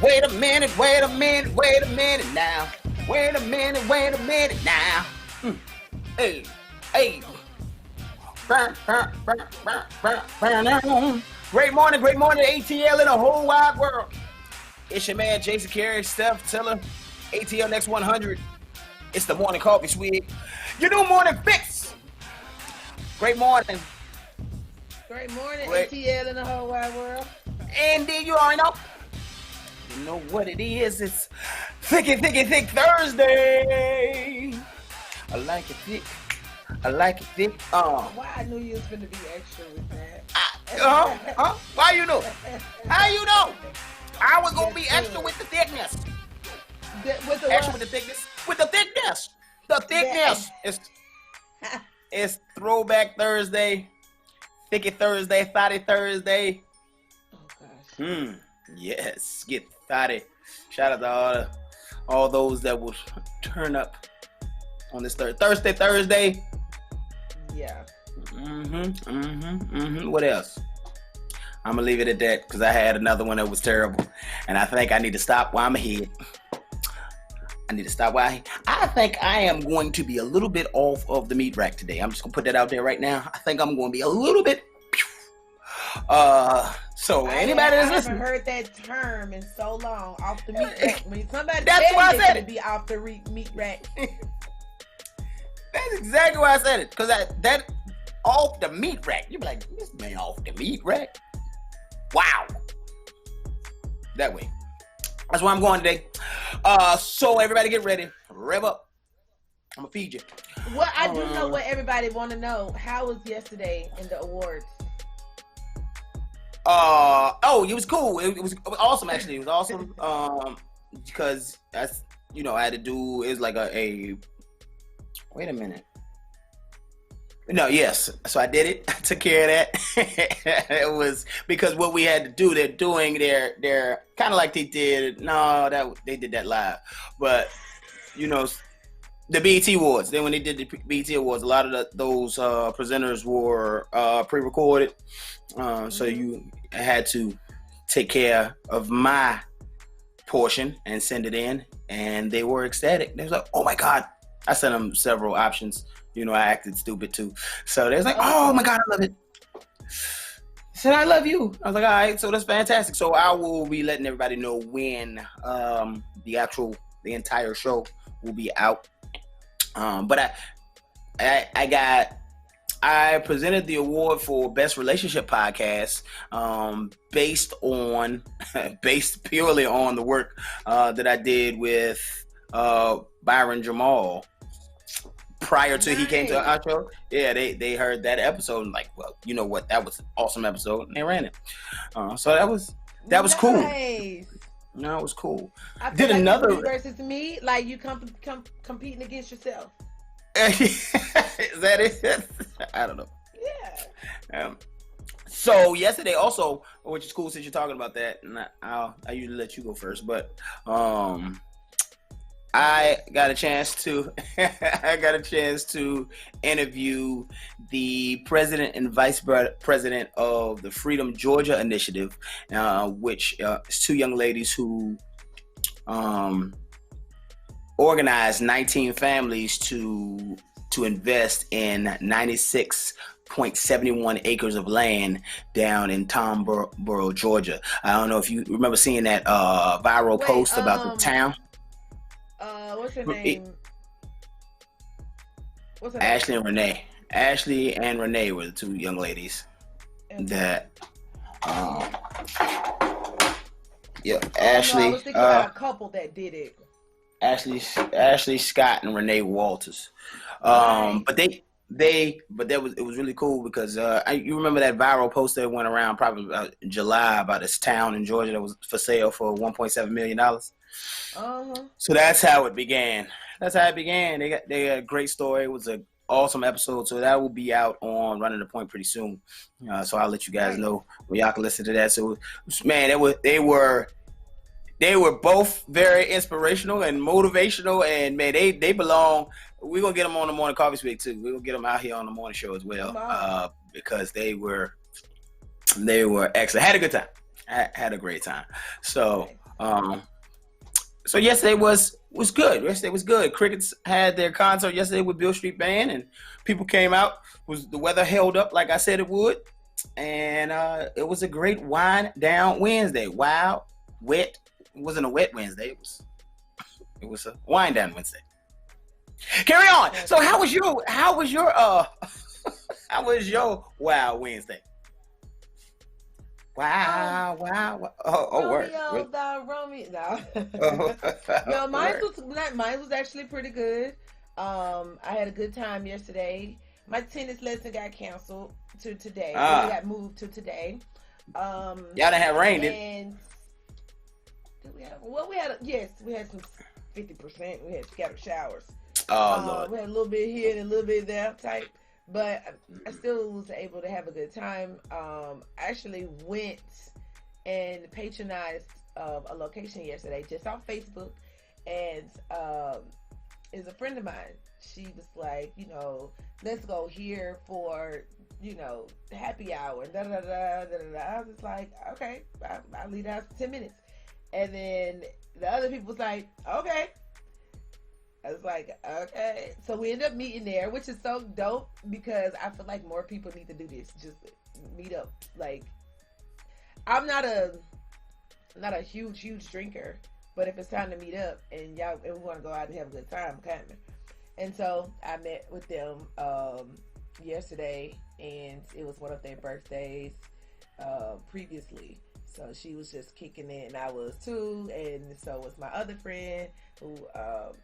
Wait a minute, wait a minute, wait a minute now. Wait a minute now. Hey, hey. Great morning, ATL in the whole wide world. It's your man, Jason Carey, Steph Tiller, ATL Next 100. It's the morning coffee Swig. Your new morning fix. Great morning. Great morning, ATL in the whole wide world. Andy, you already know. You know what it is. It's thicky Thursday. I like it thick. I like it thick. Why I knew you was gonna be extra with that. Why you know? How you know? I was gonna be extra with the thickness. With the extra with the thickness. With the thickness. The thickness. It's Throwback Thursday. Thicky Thursday. Thotty Thursday. Oh gosh. Yes. Get thotty. Shout out to all those that will turn up on this Thursday. Yeah. What else? I'm gonna leave it at that because I had another one that was terrible, and I think I need to stop while I'm ahead. I think I am going to be a little bit off of the meat rack today. I'm just gonna put that out there right now. I think I'm going to be a little bit. So anybody that's listening, I haven't heard that term in so long. Off the meat rack. When somebody that's why I said it. Be off the meat rack. That's exactly why I said it. Because that off the meat rack. You be like, this man off the meat rack. Wow. That way. That's where I'm going today. So everybody get ready. Rev up. I'm gonna feed you. Well, I do know what everybody want to know. How was yesterday in the awards? It was cool. It was awesome actually. It was awesome. Because I had to do is like a wait a minute. No, yes. So I did it. I took care of that. It was because what we had to do, they're doing their kind of like they did. No, they did that live. But the BET Awards. Then when they did the BET Awards, a lot of those presenters were pre-recorded. So you had to take care of my portion and send it in, and they were ecstatic. They was like, "Oh my God!" I sent them several options. I acted stupid too. So they was like, "Oh my God, I love it." I said, "I love you." I was like, "All right, so that's fantastic." So I will be letting everybody know when the entire show will be out. But I presented the award for Best Relationship Podcast based purely on the work that I did with Byron Jamal prior to he came to our show. Yeah, they heard that episode and like, well, you know what? That was an awesome episode, and they ran it. So that was cool. No, it was cool. I feel like another versus me, like you competing against yourself. Is that it? I don't know. Yeah. So yesterday also, which is cool since you're talking about that, and I usually let you go first, but I got a chance to interview the president and vice president of the Freedom Georgia Initiative, which is two young ladies who organized 19 families to invest in 96.71 acres of land down in Tomboro, Georgia. I don't know if you remember seeing that viral post about the town. What's her name? Ashley and Renee. Ashley and Renee were the two young ladies that. Ashley. I was thinking about a couple that did it. Ashley Scott and Renee Walters. Right. But it was really cool because you remember that viral post that went around probably about July about this town in Georgia that was for sale for $1.7 million. So that's how it began. They got a great story. It was an awesome episode. So that will be out on Running the Point pretty soon. So I'll let you guys know when y'all can listen to that. So man, they were both very inspirational and motivational, and man, they belong. We're gonna get them on the morning coffee speak too. We're gonna get them out here on the morning show as well, because they were excellent. Had a good time. I had a great time. So Um, so yesterday was good. Yesterday was good. Crickets had their concert yesterday with Bill Street Band, and people came out. The weather held up like I said it would, and it was a great wind down Wednesday. Wild, wet. It wasn't a wet Wednesday. It was a wind down Wednesday. Carry on. So how was your how was your Wild Wednesday? Wow. Romeo, no. No, mine was actually pretty good. I had a good time yesterday. My tennis lesson got canceled to today. It got moved to today. Y'all didn't have rain, and we had some 50%. We had scattered showers. Oh Lord. We had a little bit here and a little bit there type. But I still was able to have a good time. I actually went and patronized a location yesterday just on Facebook. And is a friend of mine. She was like, let's go here for, happy hour. Da, da, da, da, da, da. I was like, okay, I'll leave the house for 10 minutes. And then the other people was like, okay. I was like, okay. So we ended up meeting there, which is so dope because I feel like more people need to do this. Just meet up. Like, I'm not a huge drinker, but if it's time to meet up and we want to go out and have a good time, kind of. And so I met with them yesterday, and it was one of their birthdays previously. So she was just kicking it, and I was too, and so was my other friend, who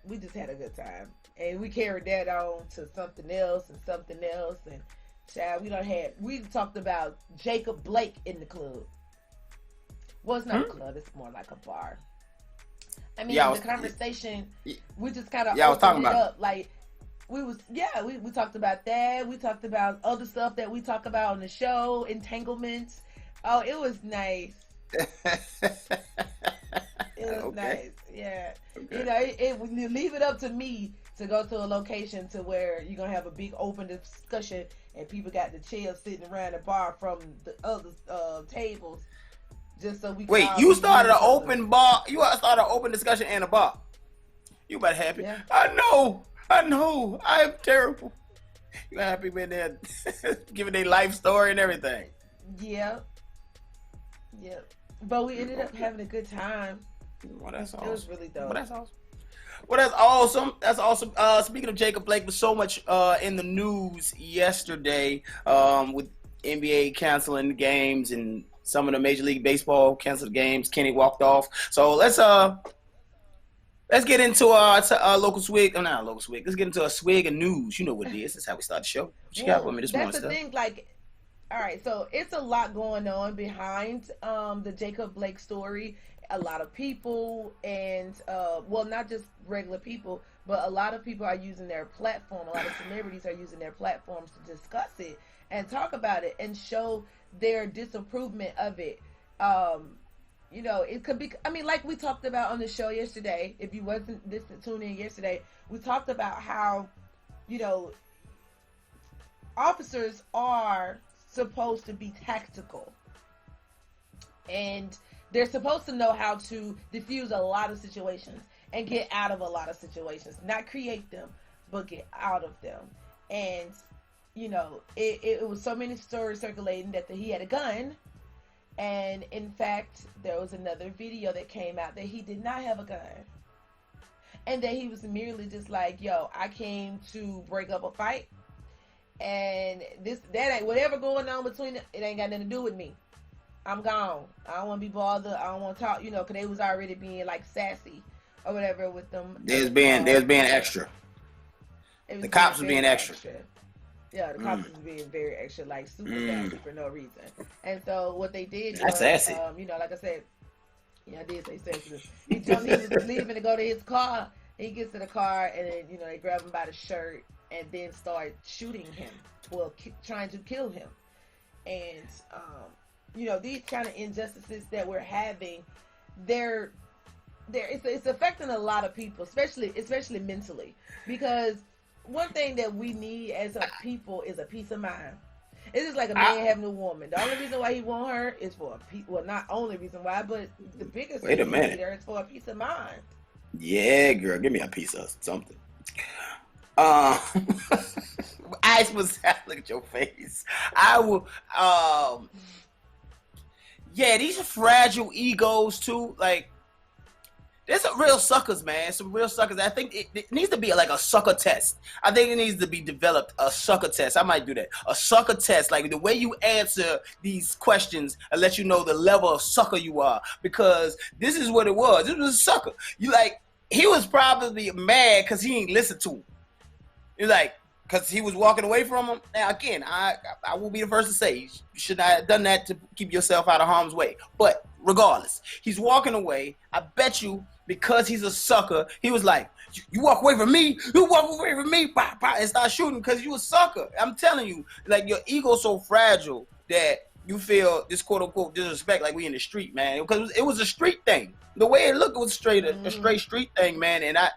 we just had a good time, and we carried that on to something else, and child, we talked about Jacob Blake in the club. Well, it's not a club; it's more like a bar. I mean, the conversation we just kind of opened it up, like we talked about that. We talked about other stuff that we talk about on the show, entanglements. Oh, it was nice. It was nice. Yeah. Okay. When you leave it up to me to go to a location to where you're going to have a big open discussion and people got the chairs sitting around the bar from the other tables just so we can... Wait, you started an open bar? You started an open discussion in a bar? You better happy. Yeah. I know. I am terrible. You got people in there giving their life story and everything. Yeah. But we ended up having a good time. Well, that's awesome. It was really dope. Well, that's awesome. Speaking of Jacob Blake, was so much in the news yesterday with NBA canceling the games and some of the Major League Baseball canceled games. Kenny walked off. So let's get into our local Swig. Oh, not local Swig. Let's get into a Swig of news. You know what it is. That's how we start the show. What you got for me this morning? That's the thing. Like, all right, so it's a lot going on behind the Jacob Blake story. A lot of people and, not just regular people, but a lot of people are using their platform. A lot of celebrities are using their platforms to discuss it and talk about it and show their disapproval of it. It could be, like we talked about on the show yesterday. If you wasn't tuning in yesterday, we talked about how, officers are supposed to be tactical, and they're supposed to know how to diffuse a lot of situations and get out of a lot of situations, not create them, but get out of them. And it was so many stories circulating that he had a gun, and in fact there was another video that came out that he did not have a gun, and that he was merely just like, I came to break up a fight. And that ain't whatever going on between it ain't got nothing to do with me. I'm gone. I don't want to be bothered. I don't want to talk, because they was already being like sassy or whatever with them. There's being extra. The cops was being extra. Yeah, the cops was being very extra, like super sassy for no reason. And so what they did was, sassy. Like I said, I did say sassy. He was leaving to go to his car. He gets to the car, and then they grab him by the shirt and then start shooting him, trying to kill him. And these kind of injustices that we're having, it's affecting a lot of people, especially mentally. Because one thing that we need as a people is a peace of mind. It's just like a man having a woman. The only reason why he want her is for a piece. Well, not only reason why, but the biggest reason he need her is for a peace of mind. Yeah, girl, give me a piece of something. I was look at your face. I will. Yeah, these are fragile egos too. Like, there's some real suckers, man. Some real suckers. I think it needs to be like a sucker test. I think it needs to be developed, a sucker test. I might do that. A sucker test, like the way you answer these questions and let you know the level of sucker you are. Because this is what it was. This was a sucker. He was probably mad because he ain't listened to him. You're like, because he was walking away from him. Now, again, I will be the first to say you should not have done that to keep yourself out of harm's way. But regardless, he's walking away. I bet you, because he's a sucker, he was like, you walk away from me, bah, bah, and start shooting because you a sucker. I'm telling you, like, your ego's so fragile that you feel this quote-unquote disrespect like we in the street, man. Because it was a street thing. The way it looked, it was a straight street thing, man. And I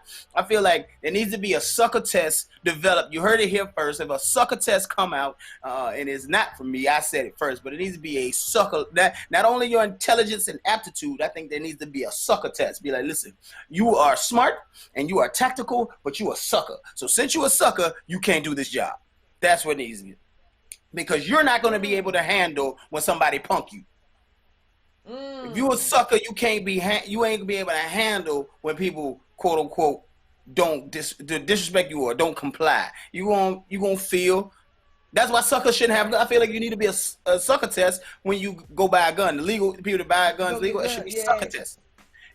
feel like there needs to be a sucker test developed. You heard it here first. If a sucker test come out, and it's not from me, I said it first, but it needs to be a sucker. Not only your intelligence and aptitude, I think there needs to be a sucker test. Be like, listen, you are smart and you are tactical, but you a sucker. So since you a sucker, you can't do this job. That's what needs to be. Because you're not going to be able to handle when somebody punk you. If you a sucker, you ain't gonna be able to handle when people quote unquote don't disrespect you or don't comply. You gonna feel. That's why suckers shouldn't have. I feel like you need to be a sucker test when you go buy a gun. The legal people that buy guns legal. It should be sucker test.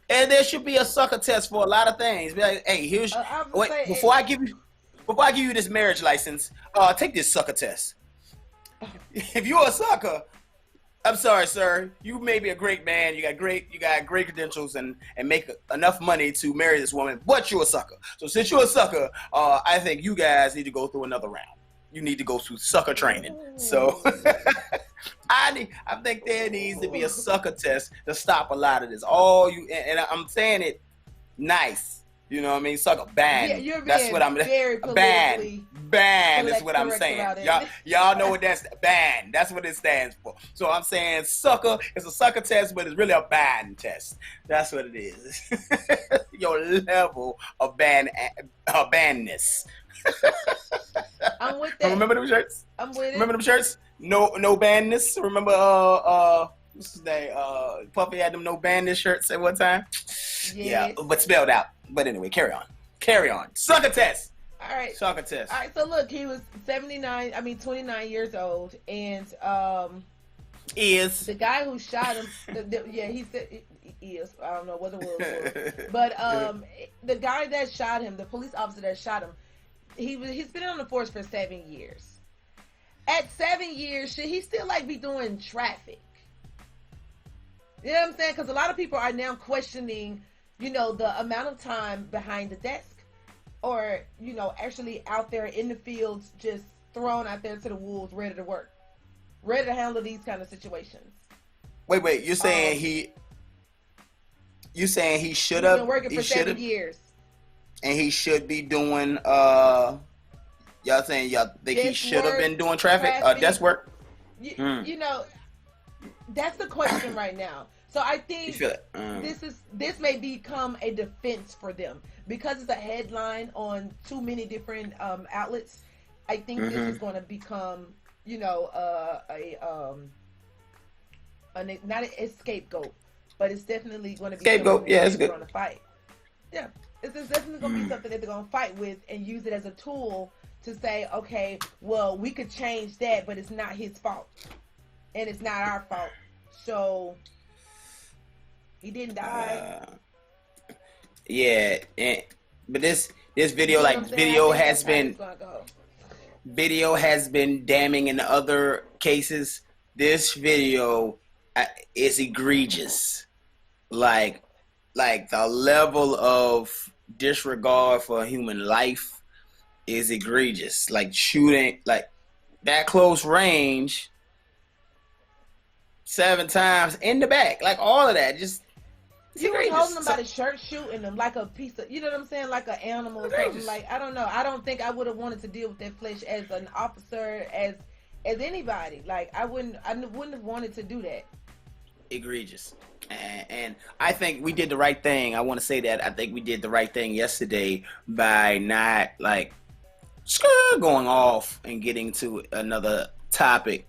And there should be a sucker test for a lot of things. Be like, hey, here's before I give you this marriage license, take this sucker test. If you're a sucker, I'm sorry, sir. You may be a great man. You got great credentials and make enough money to marry this woman, but you're a sucker. So since you're a sucker, I think you guys need to go through another round. You need to go through sucker training. So I think there needs to be a sucker test to stop a lot of this. And I'm saying it nice. You know what I mean? Sucker ban. Yeah, that's what I'm ban is what I'm saying. Y'all know what that's ban. That's what it stands for. So I'm saying sucker is a sucker test, but it's really a ban test. That's what it is. Your level of banness. I'm with that. Remember them shirts? I'm with it. Remember them shirts? No banness. Remember what's his name? Puffy had them no banness shirts at one time. Yes. Yeah, but spelled out. But anyway, carry on. Sucker test. All right. Sucker test. All right. So look, he was 29 years old, and is the guy who shot him? He said he is. I don't know what the word was, but the guy that shot him, the police officer that shot him, he's been on the force for 7 years. At 7 years, should he still be doing traffic? You know what I'm saying? Because a lot of people are now questioning, the amount of time behind the desk, or actually out there in the fields, just thrown out there to the wolves, ready to work, ready to handle these kind of situations. Wait, you're saying he should have been working for 7 years, and he should be doing y'all saying y'all think he should have been doing traffic desk work? That's the question right now. So I think this may become a defense for them because it's a headline on too many different outlets. I think this is going to become, not a scapegoat, but it's definitely going to be scapegoat. Yeah, it's good. Going to fight. Yeah, it's definitely going to be something that they're going to fight with and use it as a tool to say, okay, well, we could change that, but it's not his fault, and it's not our fault. So he didn't die. But this video, video has been damning in other cases. This video is egregious. Like the level of disregard for human life is egregious. Like shooting that close range 7 times in the back, all of that. Just he was holding him by the shirt, shooting him like a piece of, you know what I'm saying, like an animal or something. I don't know. I don't think I would have wanted to deal with that flesh as an officer, as as anybody. Like I wouldn't have wanted to do that. Egregious. And I think we did the right thing. I want to say that I think we did the right thing yesterday by not like going off and getting to another topic.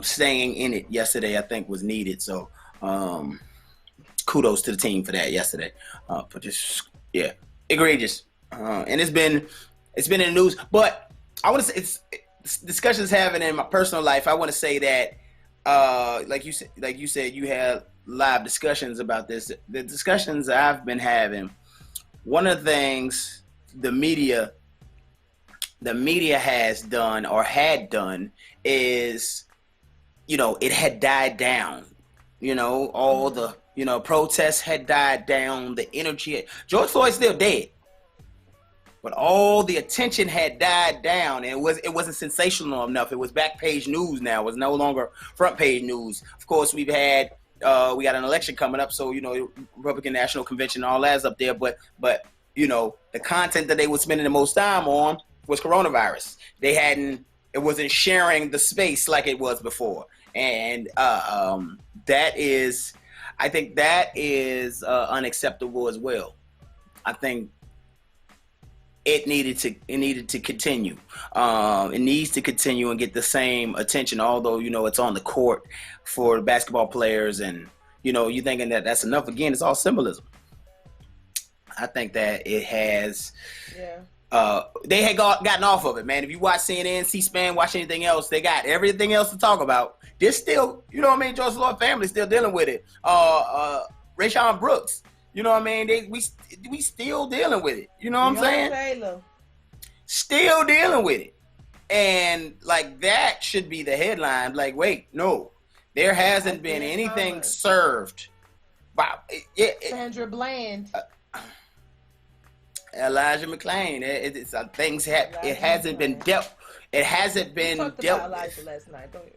Staying in it yesterday, I think, was needed. So kudos to the team for that yesterday. But just egregious. And it's been in the news. But I want to say it's discussions having in my personal life. I want to say that like you said, you had live discussions about this. The discussions I've been having, one of the things the media has done or had done is, it had died down. All the, protests had died down. The energy, George Floyd's still dead, but all the attention had died down, and it wasn't sensational enough. It was back page news now. It was no longer front page news. Of course, we got an election coming up, so Republican National Convention, all that's up there. But the content that they were spending the most time on was coronavirus. It wasn't sharing the space like it was before, and I think that is unacceptable as well. I think it needed to continue. It needs to continue and get the same attention, although, it's on the court for the basketball players, and, you're thinking that that's enough. Again, it's all symbolism. I think that it has, they had gotten off of it, man. If you watch CNN, C-SPAN, watch anything else, they got everything else to talk about. They're still, George Floyd family still dealing with it. Rayshon Brooks, we still dealing with it. You know what I'm saying? Taylor. Still dealing with it. And like that should be the headline. Like, wait, no. There hasn't been anything served. Wow. Sandra Bland. Elijah McClain. It hasn't been dealt. It hasn't been dealt about Elijah last night. Go ahead.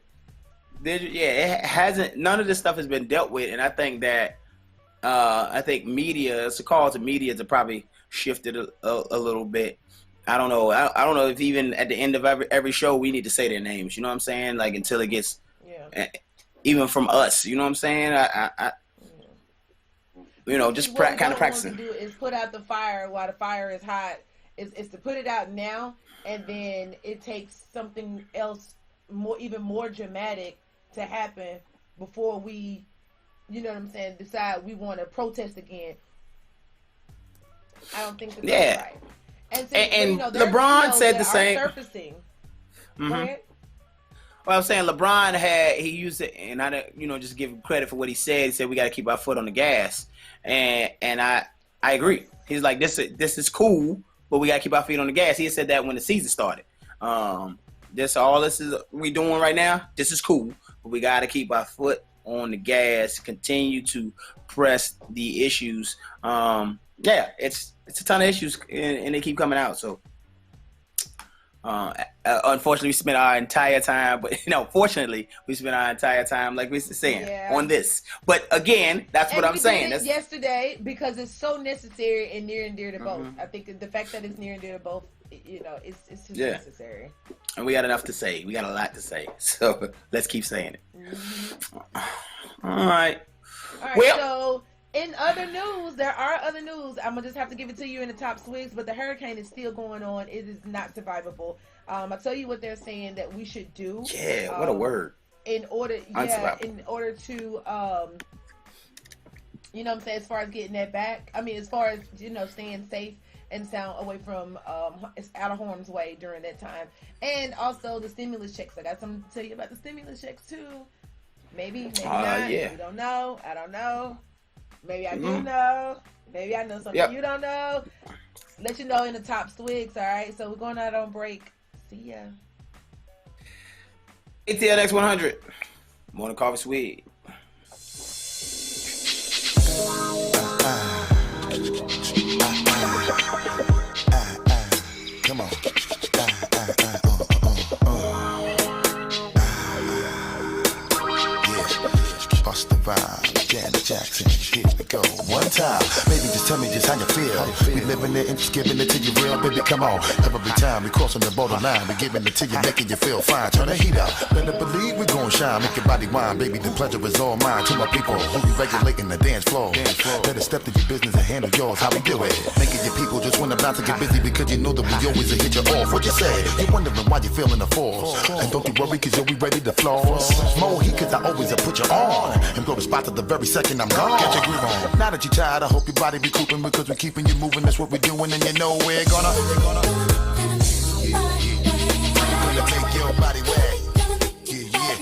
It hasn't. None of this stuff has been dealt with, and I think that media. It's a call to media to probably shift it a little bit. I don't know. I don't know if even at the end of every show we need to say their names. You know what I'm saying? Like until it gets, even from us. You know what I'm saying? Just kind of practicing. What we want to do is put out the fire while the fire is hot. Is to put it out now, and then it takes something else even more dramatic to happen before we, decide we want to protest again. I don't think that's right. And LeBron said the same. Surfacing. Mm-hmm. Go ahead. Well, I'm saying LeBron he used it, and I just give him credit for what he said. He said we got to keep our foot on the gas, and I agree. He's like this is cool, but we got to keep our feet on the gas. He had said that when the season started. This is we doing right now. This is cool, but we got to keep our foot on the gas. Continue to press the issues. It's a ton of issues, and they keep coming out. So, unfortunately, we spent our entire time. But fortunately, we spent our entire time, like we were saying, on this. But again, that's what I'm saying. That's yesterday because it's so necessary and near and dear to both. I think the fact that it's near and dear to both, it's just necessary. And we got enough to say. We got a lot to say. So let's keep saying it. All right. Well, so in other news, there are other news. I'm going to just have to give it to you in the top swigs, but the hurricane is still going on. It is not survivable. I'll tell you what they're saying that we should do. Yeah, what a word. In order to, as far as getting that back. I mean, as far as, staying safe and sound away from, out of harm's way during that time. And also the stimulus checks. I got something to tell you about the stimulus checks too. Maybe not. Yeah. We don't know. I don't know. Maybe I do know. Maybe I know something you don't know. Let you know in the top swigs, all right? So we're going out on break. See ya. ATLX 100. Morning coffee swig. Come on. Bust the vibe, Janet Jackson, here we go. One time, maybe just tell me just how you feel. We living it and just giving it to you real, baby, come on. Every time we crossing the borderline, we giving it to you, making you feel fine. Turn the heat up, better believe we gon' shine. Make your body wine, baby, the pleasure is all mine. To my people who be regulating the dance floor. Better step to your business and handle yours, how we do it. Making your people just wanna bounce and get busy because you know that we always hit you off. What you say? You're wondering why you feeling the force. And don't you worry cause you'll be ready to floss. More heat cause I always put you on. And go to spot to the very second I'm gone. Get your groove on. Now that you're tired, I hope your body be cooping because we're keeping you moving. That's what we're doing and you know we're gonna make your body wet. Yeah, yeah.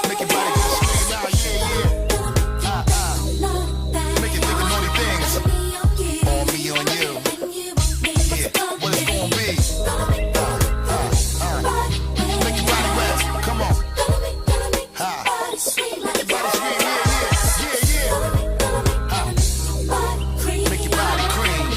Make your body go scream out, yeah, yeah. Make you think of naughty things. On me, on you. Yeah, what it's gonna be. Make your body wet. Come on. Make your body scream, yeah, yeah. Make your body cream.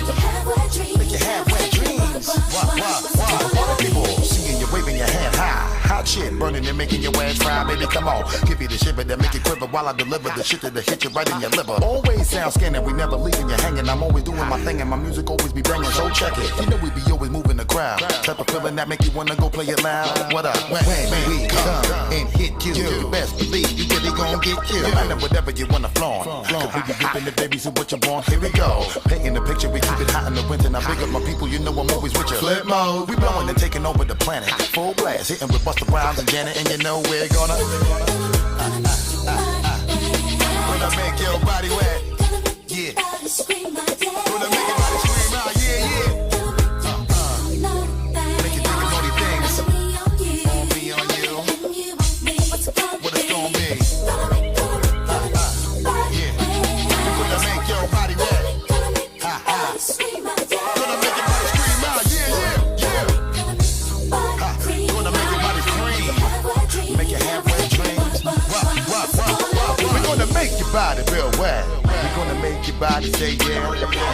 Make you have wet dreams. What? People seeing you waving your hand high. Hot shit burning and making your ass fry, baby, come on. Give you the shiver that make you quiver while I deliver the shit that'll hit you right in your liver. Always sound scanning, we never leaving you hanging. I'm always doing my thing and my music always be banging, so check it. You know we be always moving the crowd. Type of feeling that make you wanna go play it loud. What up? When we come and hit you, you best believe you really gon' get killed. No matter whatever you wanna flaunt. Cause we be dipping the baby, so what you want? Here we go. Painting the picture, we keep it hot in the winter. Now big up my people, you know I'm always with you. Flip mode, we blowing and taking over the planet. Full blast, hitting with Busta Rhymes and Janet, and you know we're gonna make your body wet. Yeah. Gonna make your body scream out, yeah, yeah. Make you think of naughty things. On me, on you. What it's gonna be. Yeah. Gonna make your body wet. Gonna make your body scream out, yeah, yeah, yeah. Gonna make your body scream. Make you have wet dreams. We're gonna make your body real wet. We're gonna make your body say yeah. I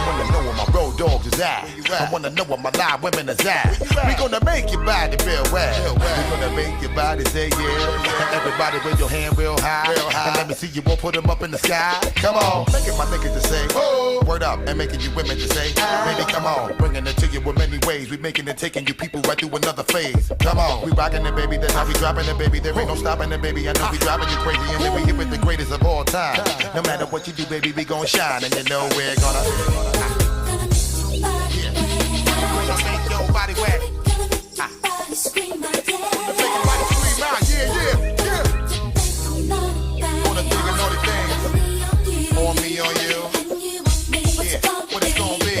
wanna know where my road dogs is at. I wanna know where my live women is at. We're gonna make your body real wet. We're gonna make your body say yeah. And everybody raise your hand real high. And let me see you all put them up in the sky. Come on, making my niggas to say oh. Word up and making you women to say baby come on. Bringing it to you in many ways. We making it, taking you people right through another phase. Come on, we rocking it baby. That's how we dropping it baby. There ain't no stopping it baby. I know we driving you crazy and then we hit with the greatest of all time. No matter what you do baby we gon' shine. And you know we're gonna make your body wet. Gonna make your body scream out, yeah, yeah, yeah. Wanna think of naughty things. On me, on you. Yeah, what it's gonna be.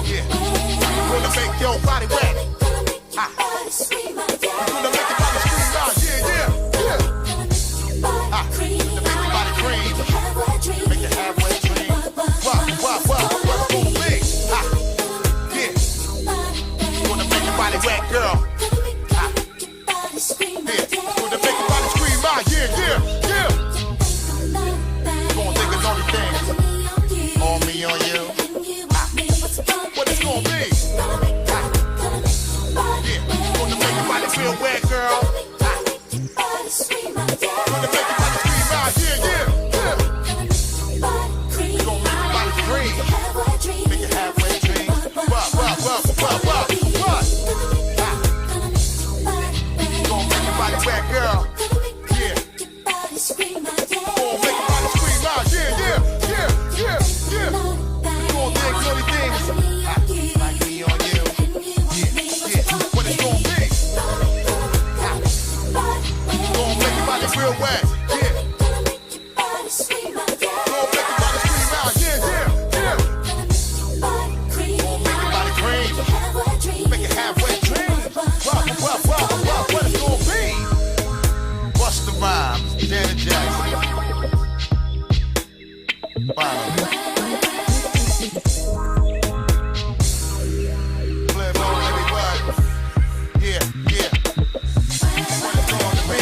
Yeah, gonna make your body wet. Gonna make your body scream out, yeah, yeah, yeah. Gonna make your body cream. Make you have wet dreams. What's gonna be? Yeah. Gonna make your body wet, girl. Yeah. Gonna make your body scream out, yeah, yeah, yeah. Gonna think of naughty things. On me, on you. What it's gonna be? Yeah. Gonna make your body feel wet, girl. Gonna make your body scream out, yeah, yeah, yeah. Gonna make your body scream. Make you have wet dreams. What? Gonna make your body wet, girl. Yeah. Gonna make your body scream out, yeah, yeah, yeah, yeah, yeah. Gonna think naughty things. Like me on you. Yeah, yeah. What it's gonna be? Gonna make your body real wet. Yeah. Gonna make your body scream out, yeah, yeah, yeah. Gonna make your body cream. Make you have wet dreams. What it's gonna be? Busta Rhymes, Janet Jackson. Wow. Play ball, everybody. Yeah, yeah. What it's gonna be?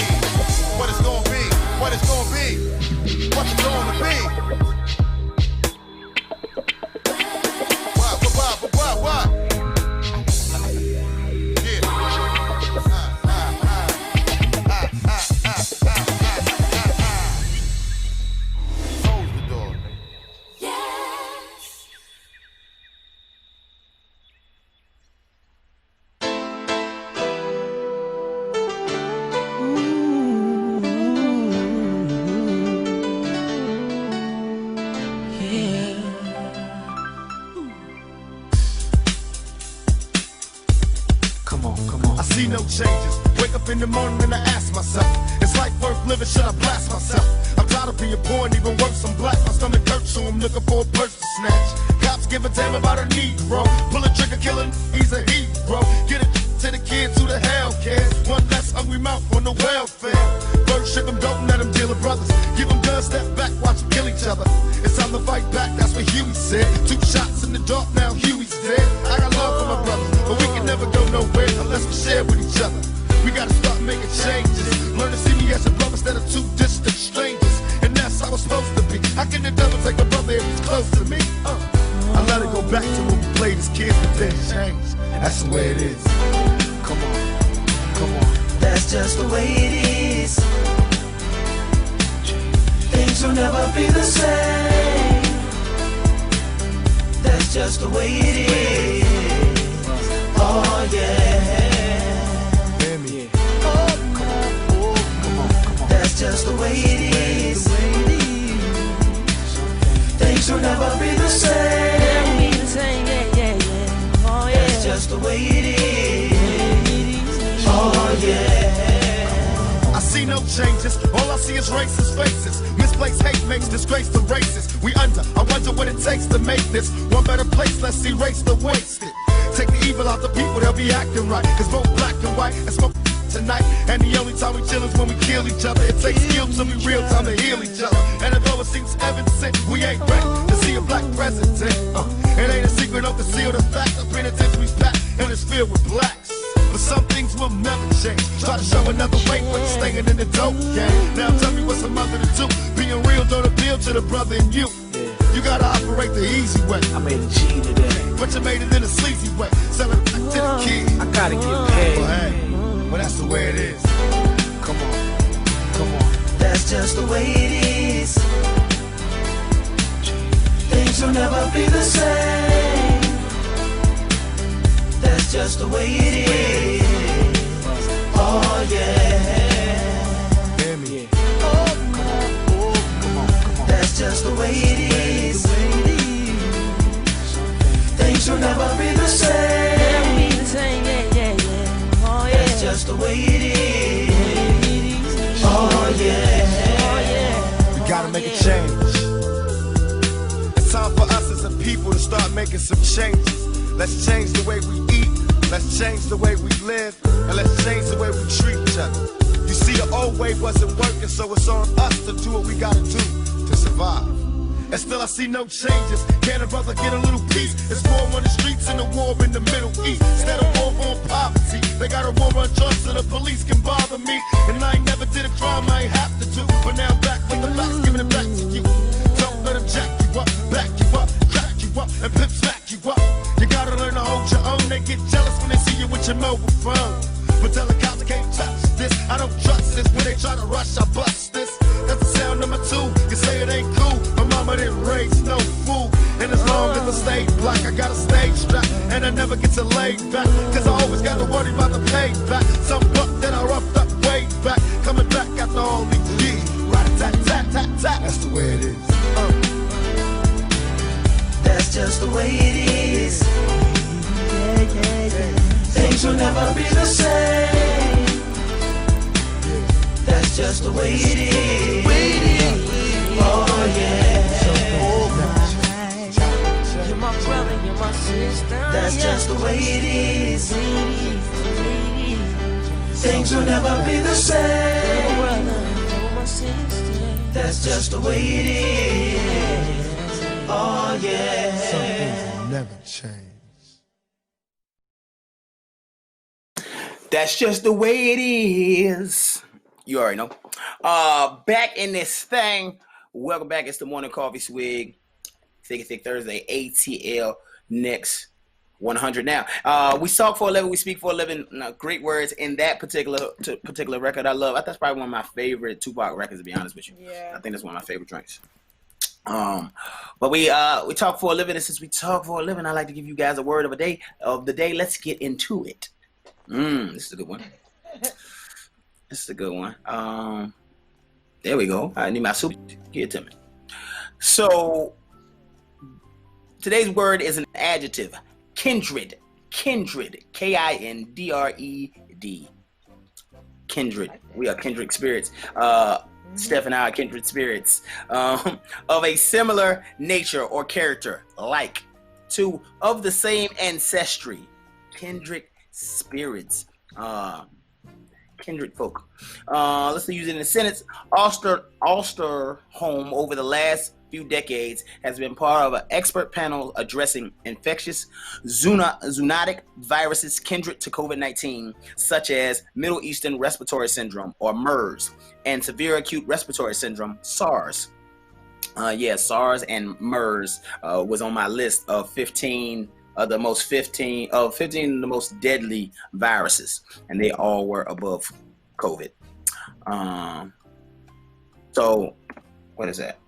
What it's gonna be? What it's gonna be? What's it gonna be? What? Yeah. Close the door, man. yeah. Come on, come on. I see no changes. Wake up in the morning and I ask myself, is life worth living? Should I blast myself? I'm tired of being poor and even worse, I'm black. My stomach hurts, so I'm looking for a purse to snatch. Cops give a damn about a Negro. Pull a trigger, killing, he's a hero. Get it to the kids who the hell cares. One less hungry mouth on the welfare. First ship them, don't let them deal with brothers. Give them guns, step back, watch them kill each other. It's time to fight back, that's what Huey said. 2 shots in the dark, now Huey's dead. I got love for my brothers, but we can never go nowhere unless we share with each other. We gotta start making changes. Learn to see me as a brother instead of 2 distant strangers. And that's how it's supposed to be. How can the devil take a brother if he's close to me? I let it go back to when we played as kids, but then changed. That's the way it is. Come on, come on. That's just the way it is. Things will never be the same. That's just the way it is. Oh yeah. That's just the way it is. Things will never be the same. Oh yeah. That's just the way it is. Oh yeah. I see no changes, all I see is racist faces. Misplaced hate makes disgrace to races. We under, I wonder what it takes to make this one better place. Let's erase the wasted. Take the evil out the people, they'll be acting right. Cause both black and white and smoke tonight. And the only time we chill is when we kill each other. It takes skill to be real time to heal each other. And although it seems evident, we ain't ready to see a black president. It ain't a secret, don't conceal the fact. The penitentiary's packed and it's filled with blacks. But some things will never change. Try to show another way, but you're staying in the dope game. Now tell me what's a mother to do. Being real don't appeal to the brother in you. You gotta operate the easy way. I made a G today, but you made it in a sleazy way. Selling it back to the kids. I gotta get paid. Well, hey, well that's the way it is. Come on, come on. That's just the way it is. Things will never be the same. That's just the way it is. Oh yeah. Hear me. That's just the way it is. Things will never be the same. That's just the way it is. Oh yeah. We gotta make a change. It's time for us as a people to start making some changes. Let's change the way we eat. Let's change the way we live. And let's change the way we treat each other. You see, the old way wasn't working, so it's on us to do what we gotta do to survive. And still I see no changes. Can a brother get a little peace? It's war on the streets and a war in the Middle East. Instead of war on poverty, they got a war on drugs so the police can bother me. And I ain't never did a crime I ain't have to do. But now I'm back with the facts, giving it back to you. Don't let them jack you up, back you up, crack you up, and pimp smack you up. You gotta learn to hold your own. They get jealous when they see you with your mobile phone. But tell the cops I can't touch this. I don't trust this. When they try to rush, I bust this. That's the sound number 2. You say it ain't cool. My mama didn't raise no fool. And as long as I stay black, I got a stage strap. And I never get to lay back. Cause I always got to worry about the payback. Some buck that I roughed up way back. Coming back after all these years. Rat-a-tat-tat-tat-tat. That's the way it is. That's just the way it is. Things will never be the same. That's just the way it is. Oh yeah. You're my brother, you're my sister. That's just the way it is. Things will never be the same. That's just the way it is. Oh yeah. Some things will never change. That's just the way it is. You already know. Back in this thing. Welcome back. It's the Morning Coffee Swig. Thick Thursday. ATL next 100 now. We talk for a living. We speak for a living. Great words in that particular record. I love. That's probably one of my favorite Tupac records, to be honest with you. Yeah. I think that's one of my favorite joints. But we talk for a living, and since we talk for a living, I like to give you guys a word of the day. Let's get into it. This is a good one. This is a good one. There we go. I need my soup. Give it to me. So Today's word is an adjective. Kindred. Kindred. Kindred. Kindred. We are kindred spirits. Steph and I are kindred spirits. Of a similar nature or character. Like. 2. Of the same ancestry. Kindred spirits. Kindred folk. Let's use it in a sentence. Ulster Home over the last few decades has been part of an expert panel addressing infectious zoonotic viruses kindred to COVID-19, such as Middle Eastern Respiratory Syndrome, or MERS, and severe acute respiratory syndrome, SARS. SARS and MERS was on my list of 15 of the most deadly viruses, and they all were above COVID. So what is that?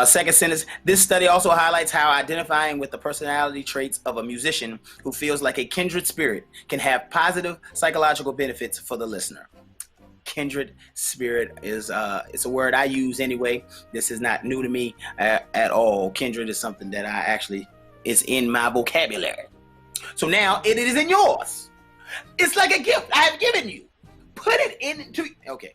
Second sentence, this study also highlights how identifying with the personality traits of a musician who feels like a kindred spirit can have positive psychological benefits for the listener. Kindred spirit is it's a word I use anyway. This is not new to me at all. Kindred is something that I actually is in my vocabulary. So now it is in yours. It's like a gift I have given you. Put it into, okay.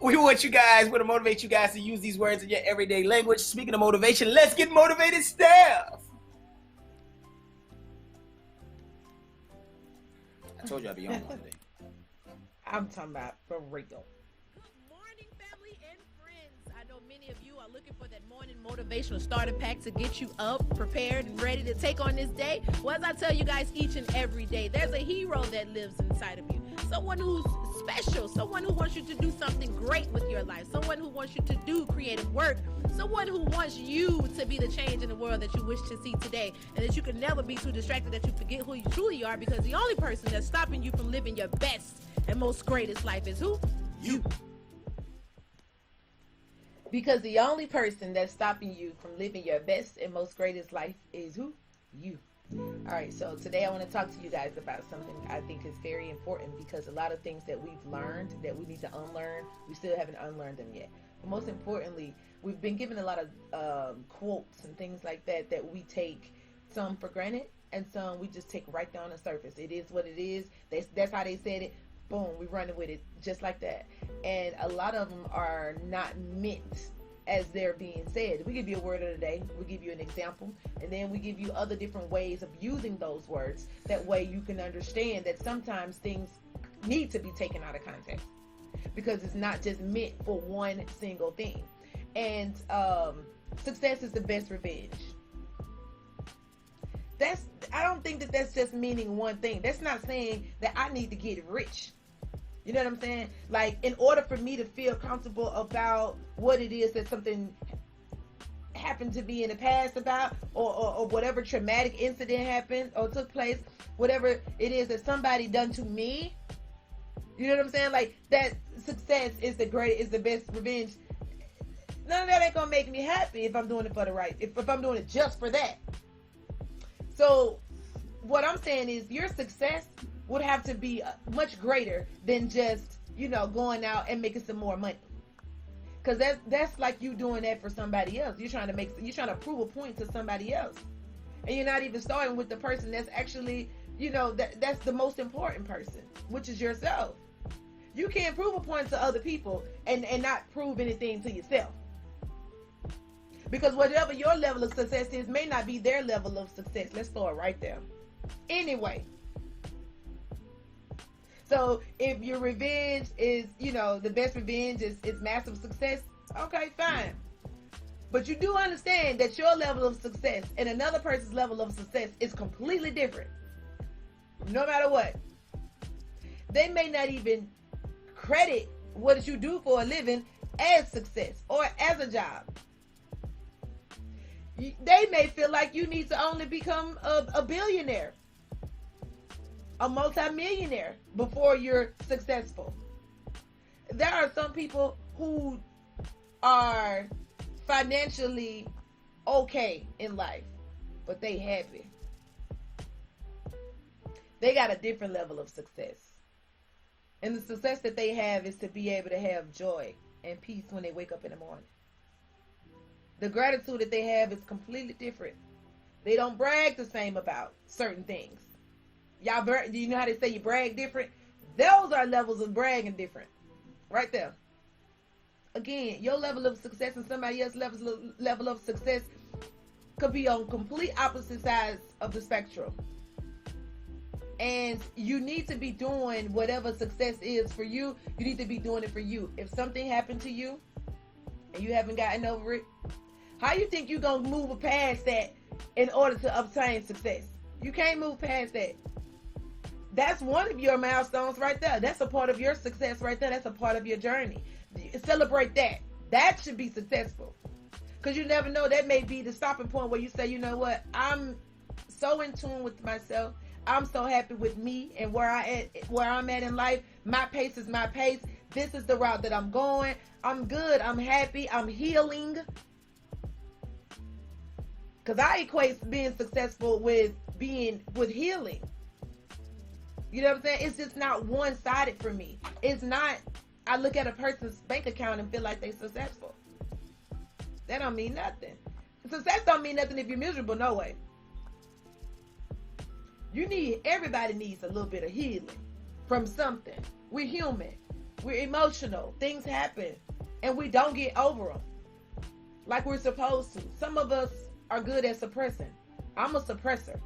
We want to motivate you guys to use these words in your everyday language. Speaking of motivation, let's get motivated, Steph. I told you I'd be on one today. I'm talking about for real. Good morning, family and friends. I know many of you are looking for that morning motivational starter pack to get you up, prepared, and ready to take on this day. Well, as I tell you guys each and every day, there's a hero that lives inside of you. Someone who's special, someone who wants you to do something great with your life, someone who wants you to do creative work, someone who wants you to be the change in the world that you wish to see today, and that you can never be too distracted that you forget who you truly are, because the only person that's stopping you from living your best and most greatest life is who? You. Because the only person that's stopping you from living your best and most greatest life is who? You. All right, so today I want to talk to you guys about something I think is very important, because a lot of things that we've learned that we need to unlearn, we still haven't unlearned them yet. But most importantly, we've been given a lot of quotes and things like that that we take some for granted and some we just take right down the surface. It is what it is. That's how they said it. Boom, we running with it just like that. And a lot of them are not meant as they're being said. We give you a word of the day, we give you an example, and then we give you other different ways of using those words. That way you can understand that sometimes things need to be taken out of context, because it's not just meant for one single thing. And success is the best revenge. I don't think that that's just meaning one thing. That's not saying that I need to get rich. You know what I'm saying? Like, in order for me to feel comfortable about what it is that something happened to me in the past about, or whatever traumatic incident happened or took place, whatever it is that somebody done to me, you know what I'm saying? Like, that success is the best revenge. None of that ain't gonna make me happy if I'm doing it for the right, if I'm doing it just for that. So what I'm saying is your success would have to be much greater than just, going out and making some more money. Because that's like you doing that for somebody else. You're trying to prove a point to somebody else. And you're not even starting with the person that's actually, that's the most important person, which is yourself. You can't prove a point to other people and not prove anything to yourself. Because whatever your level of success is may not be their level of success. Let's start right there. Anyway. So if your revenge is, the best revenge is massive success, okay, fine. But you do understand that your level of success and another person's level of success is completely different. No matter what. They may not even credit what you do for a living as success or as a job. They may feel like you need to only become a billionaire, a multimillionaire before you're successful. There are some people who are financially okay in life, but they happy. They got a different level of success. And the success that they have is to be able to have joy and peace when they wake up in the morning. The gratitude that they have is completely different. They don't brag the same about certain things. Y'all, do you know how they say you brag different? Those are levels of bragging different. Right there. Again, your level of success and somebody else's level of success could be on complete opposite sides of the spectrum. And you need to be doing whatever success is for you. You need to be doing it for you. If something happened to you and you haven't gotten over it, how you think you're going to move past that in order to obtain success? You can't move past that. That's one of your milestones right there. That's a part of your success right there. That's a part of your journey. Celebrate that. That should be successful. Because you never know, that may be the stopping point where you say, you know what, I'm so in tune with myself. I'm so happy with me and where I'm at in life. My pace is my pace. This is the route that I'm going. I'm good. I'm happy. I'm healing. Because I equate being successful with healing. You know what I'm saying? It's just not one-sided for me. It's not, I look at a person's bank account and feel like they're successful. That don't mean nothing. Success don't mean nothing if you're miserable, no way. Everybody needs a little bit of healing from something. We're human. We're emotional. Things happen. And we don't get over them like we're supposed to. Some of us are good at suppressing. I'm a suppressor.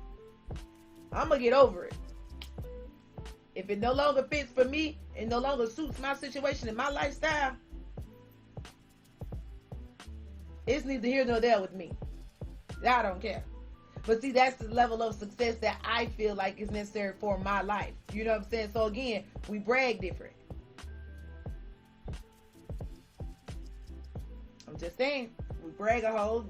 I'm going to get over it. If it no longer fits for me, and no longer suits my situation and my lifestyle, it's neither here nor there with me. I don't care. But see, that's the level of success that I feel like is necessary for my life. You know what I'm saying? So again, we brag different. I'm just saying, we brag a whole.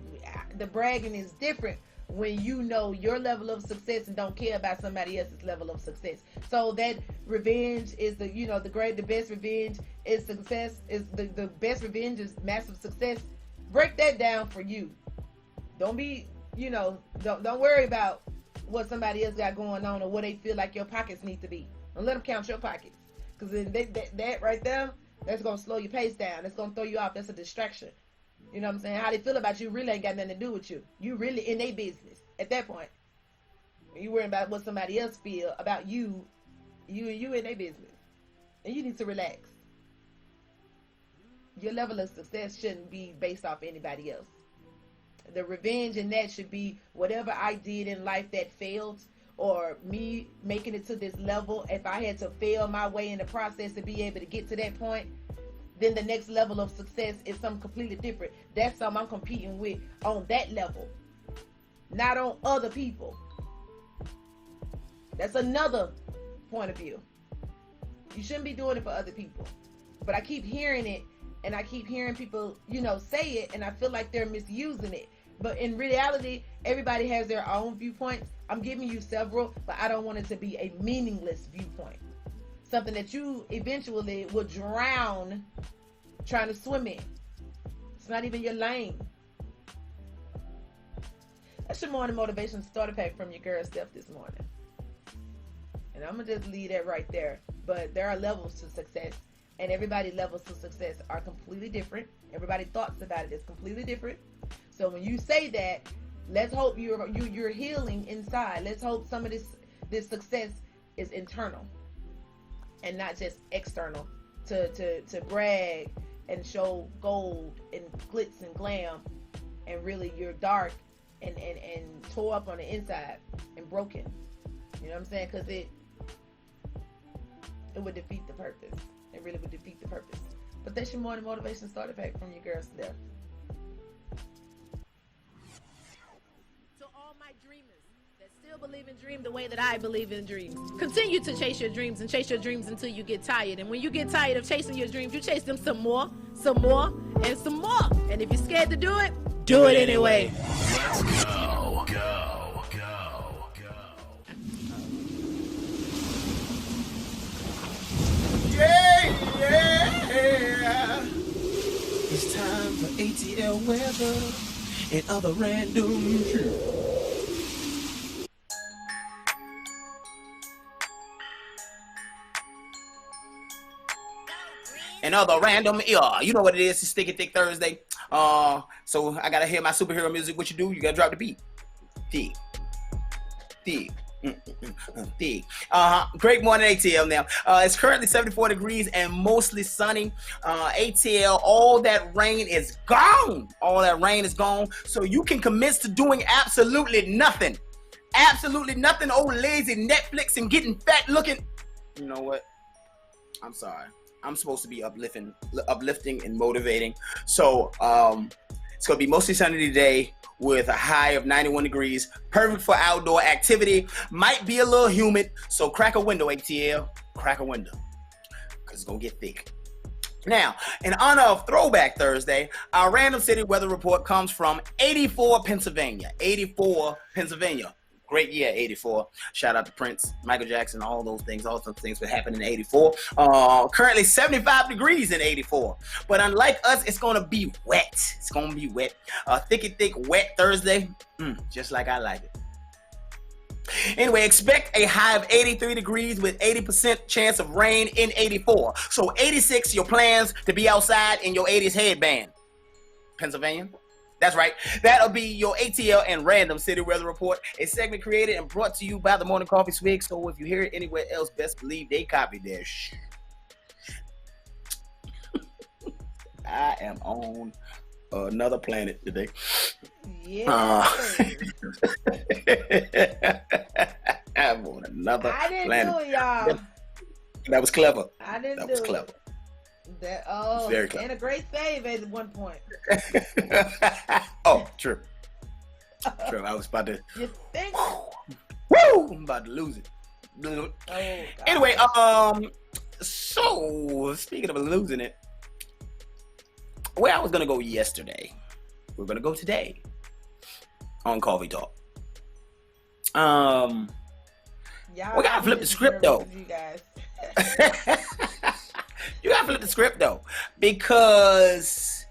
The bragging is different when you know your level of success and don't care about somebody else's level of success. So that revenge is the best revenge is success. Is the best revenge is massive success. Break that down for you. Don't be, don't worry about what somebody else got going on or what they feel like your pockets need to be. Don't let them count your pockets. Because that right there, that's going to slow your pace down. That's going to throw you off. That's a distraction. You know what I'm saying? How they feel about you really ain't got nothing to do with you. You really in their business at that point. You worrying about what somebody else feel about you. You in their business. And you need to relax. Your level of success shouldn't be based off anybody else. The revenge in that should be whatever I did in life that failed, or me making it to this level. If I had to fail my way in the process to be able to get to that point, then the next level of success is something completely different. That's something I'm competing with on that level, not on other people. That's another point of view. You shouldn't be doing it for other people. But I keep hearing it, and I keep hearing people, say it, and I feel like they're misusing it. But in reality, everybody has their own viewpoints. I'm giving you several, but I don't want it to be a meaningless viewpoint. Something that you eventually will drown trying to swim in. It's not even your lane. That's your morning motivation starter pack from your girl Steph this morning. And I'm going to just leave that right there. But there are levels to success. And everybody's levels to success are completely different. Everybody's thoughts about it is completely different. So when you say that, let's hope you're healing inside. Let's hope some of this success is internal and not just external to brag and show gold and glitz and glam, and really you're dark and tore up on the inside and broken. You know what I'm saying? Because it would defeat the purpose. It really would defeat the purpose. But that's your morning motivation starter pack from your girl Steph. To all my dreamers that still believe in dream the way that I believe in dreams, continue to chase your dreams and chase your dreams until you get tired. And when you get tired of chasing your dreams, you chase them some more, and some more. And if you're scared to do it, do it anyway. Let's go. Yeah. It's time for ATL weather and other random shit. And another random ear. You know what it is, it's Sticky Thick Thursday. So I gotta hear my superhero music. What you do? You gotta drop the beat. Thick. Thick. Great morning, ATL now. It's currently 74 degrees and mostly sunny. ATL, all that rain is gone. All that rain is gone. So you can commit to doing absolutely nothing. Absolutely nothing. Old lazy Netflix and getting fat looking. You know what? I'm sorry. I'm supposed to be uplifting and motivating. So it's gonna be mostly sunny today with a high of 91 degrees. Perfect for outdoor activity. Might be a little humid, so crack a window, ATL. Crack a window, because it's gonna get thick. Now, in honor of Throwback Thursday, our random city weather report comes from 84, Pennsylvania. 84, Pennsylvania. Great year, 84. Shout out to Prince, Michael Jackson, all those things that happened in 84. Currently 75 degrees in 84. But unlike us, it's going to be wet. It's going to be wet. Thick, wet Thursday. Just like I like it. Anyway, expect a high of 83 degrees with 80% chance of rain in 84. So 86, your plans to be outside in your 80s headband. Pennsylvania. That's right. That'll be your ATL and Random City Weather Report, a segment created and brought to you by the Morning Coffee Swig. So if you hear it anywhere else, best believe they copied their shit. I am on another planet today. Yeah. I'm on another planet. I didn't do it, y'all. That was clever. I didn't That do was it. clever. Very clever. And a great save at one point. Oh, true. True. I was about to. You think? Woo! I'm about to lose it. Oh, Anyway, so speaking of losing it, where I was gonna go yesterday, we're gonna go today on Coffee Talk. Y'all we gotta flip the script though. You guys. You gotta flip the script though, because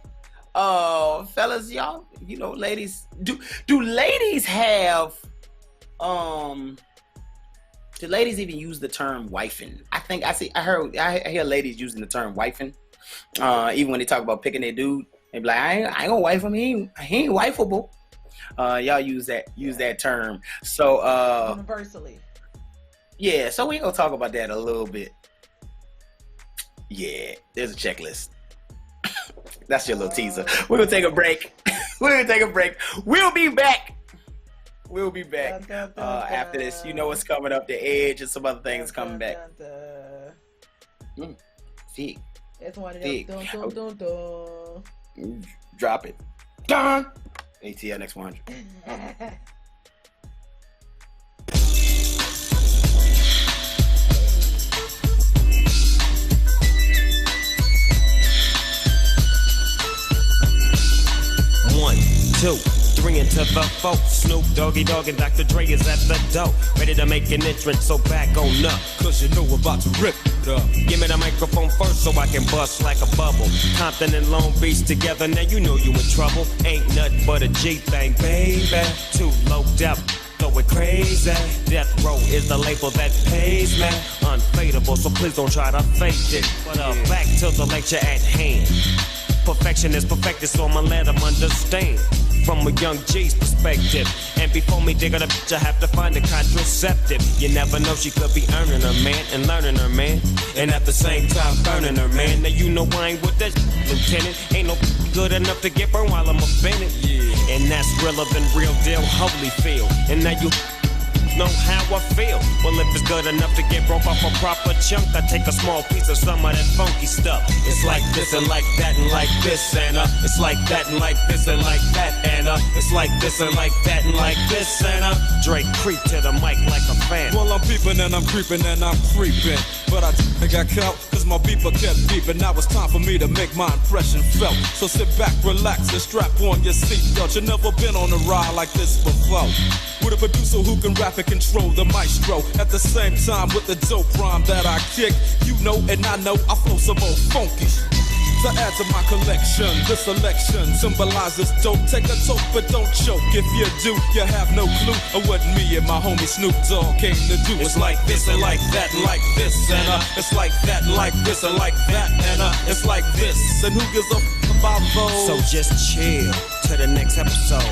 fellas, y'all, you know, ladies, do ladies have do ladies even use the term wifing? I hear ladies using the term wifing, even when they talk about picking their dude. They be like, I ain't gonna wife him. He ain't wifeable. Y'all use that term. So Universally. Yeah, so we gonna talk about that a little bit. Yeah, there's a checklist. That's your little teaser. We're gonna take a break. We'll be back. After this. You know what's coming up, the edge and some other things coming back. See. It's one of those. Dun. Drop it. Dun. ATL next 100. One, two, three into the four. Snoop Doggy Dogg and Dr. Dre is at the door, ready to make an entrance, so back on up, cause you know we're about to rip it up. Give me the microphone first so I can bust like a bubble. Compton and Long Beach together, now you know you in trouble. Ain't nothing but a G thing, baby. Too low depth, going crazy. Death Row is the label that pays me. Unfadable, so please don't try to fake it. But back to the lecture at hand. Perfection is perfected, so I'ma let them understand from a young G's perspective. And before me dig her a bitch, I have to find a contraceptive. You never know, she could be earning her man and learning her man, and at the same time burning her man. Now you know I ain't with that lieutenant. Ain't no good enough to get burned while I'm offended. Yeah. And that's realer than real deal, Holyfield. And now you know how I feel. Well, if it's good enough to get broke off a proper chunk, I take a small piece of some of that funky stuff. It's like this and like that and like this and it's like that and like this and like that and it's like this and like that and like this and Drake creep to the mic like a fan. Well, I'm peeping and I'm creeping and I'm creeping, but I got caught cause my beeper kept beeping. Now it's time for me to make my impression felt. So sit back, relax and strap on your seatbelt. You've never been on a ride like this before, with a producer who can rap and control the maestro at the same time with the dope rhyme that I kick. You know and I know I flow some more funky. to add to my collection. This selection symbolizes don't take a toke, but don't choke. If you do, you have no clue of what me and my homie Snoop Dogg came to do. It's like this and like that and like this, and it's like that, like this and like that, and it's like this. And who gives a f about those? So just chill to the next episode.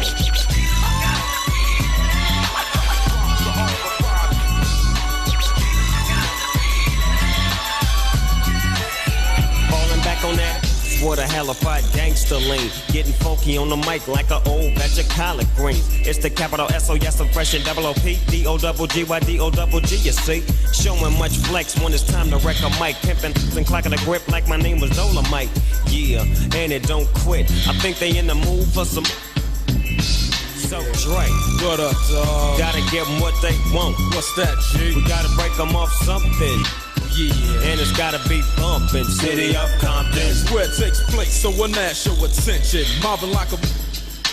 On that, what a halified gangster lean. Getting funky on the mic like an old batch of collard greens. It's the capital S-O, yes, I'm fresh and double O-P, D-O-double-G-Y-D-O-double-G, you see. Showing much flex when it's time to wreck a mic. Pimping and clacking a grip like my name was Dolomite. Yeah, and it don't quit. I think they in the mood for some. So Dre, What up, dog? gotta give them what they want. What's that, G? We gotta break them off something. Yeah. And it's gotta be bumpin', city of Compton. It's where it takes place, so when that show attention. Mobbing like a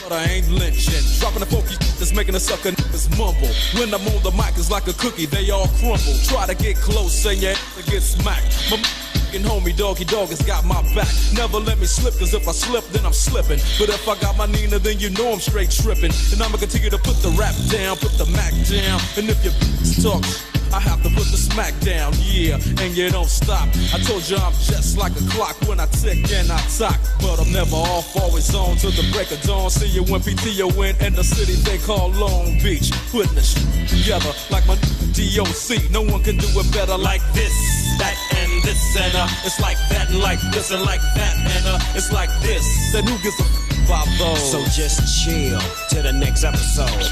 but I ain't lynching. Dropping the funky that's making the sucker niggas mumble. When I'm on the mic, it's like a cookie, they all crumble. Try to get close, and your ass get smacked. My f***ing homie Doggy Dog has got my back. Never let me slip, cause if I slip, then I'm slipping. But if I got my Nina, then you know I'm straight tripping. And I'ma continue to put the rap down, put the Mac down. And if your talk, I have to put the smack down, yeah, and you don't stop. I told you I'm just like a clock when I tick and I talk. But I'm never off, always on till the break of dawn. See you when PTO in the city they call Long Beach. Putting the shit together like my DOC. No one can do it better like this, that, and this. And it's like that and like this and like that. And it's like this. Then who gives a f about those? So just chill to the next episode.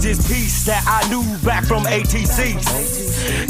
This piece that I knew back from ATC.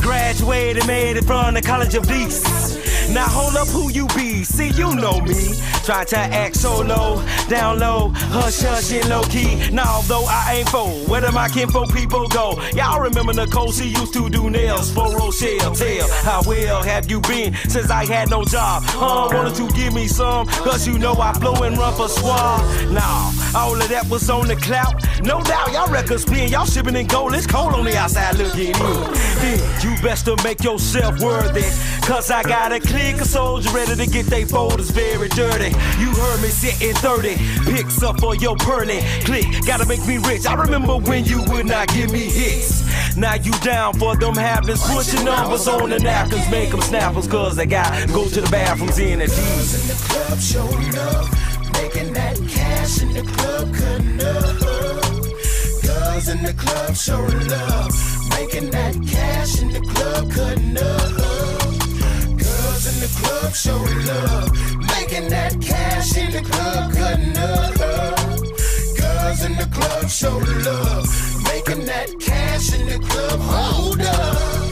Graduated, made it from the College of Beasts. Now hold up, who you be? See, you know me. Try to act so low, down low, hush hush and low key. Now though I ain't for, where do my kinfolk people go? Y'all remember Nicole, she used to do nails for Rochelle. Tell how well have you been since I had no job? Wanted to give me some, cause you know I flow and run for swab. Nah, all of that was on the clout. No doubt, y'all records spin, y'all shipping in gold. It's cold on the outside looking in. Then you best to make yourself worthy, cause I got a clique of soldiers ready to get they folders very dirty. You heard me sitting 30, picks up for your pearly click. Gotta make me rich. I remember when you would not give me hits. Now you down for them habits, put your numbers on the napkins, make them snappers, cause they got go to the bathrooms in the D. In the club showing up, making that cash in the club cutting up. Girls in the club showing love, making that cash in the club cutting up. Girls in the club showing love, making that cash in the club cutting up. Girls in the club showing love, making that cash in the club. Hold up.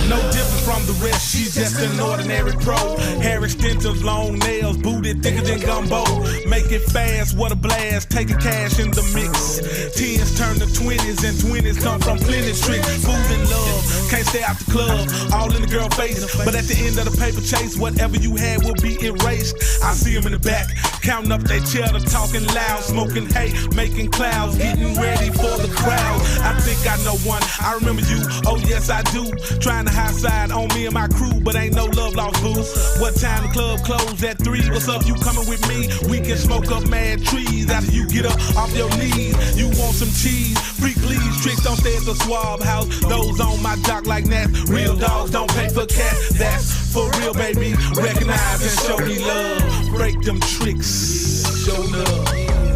No different from the rest, she's just an ordinary pro. Hair extensions, long nails, booty thicker than gumbo. Make it fast, what a blast, taking cash in the mix. 10s turn to 20s and 20s come from plenty tricks. Food and love, can't stay out the club, all in the girl face. But at the end of the paper chase, whatever you had will be erased. I see them in the back, counting up their cheddar, talking loud, smoking hay, making clouds, getting ready for the crowd. I think I know one. I remember you, oh yes I do. Trying to high side on me and my crew, but ain't no love lost, boo. What time the club closed at 3? What's up, you coming with me? We can smoke up mad trees after you get up off your knees. You want some cheese? Freak please, tricks don't stay at the swab house. Those on my dock like that. Real dogs don't pay for cash. That's for real, baby. Recognize and show me love. Break them tricks. Show love.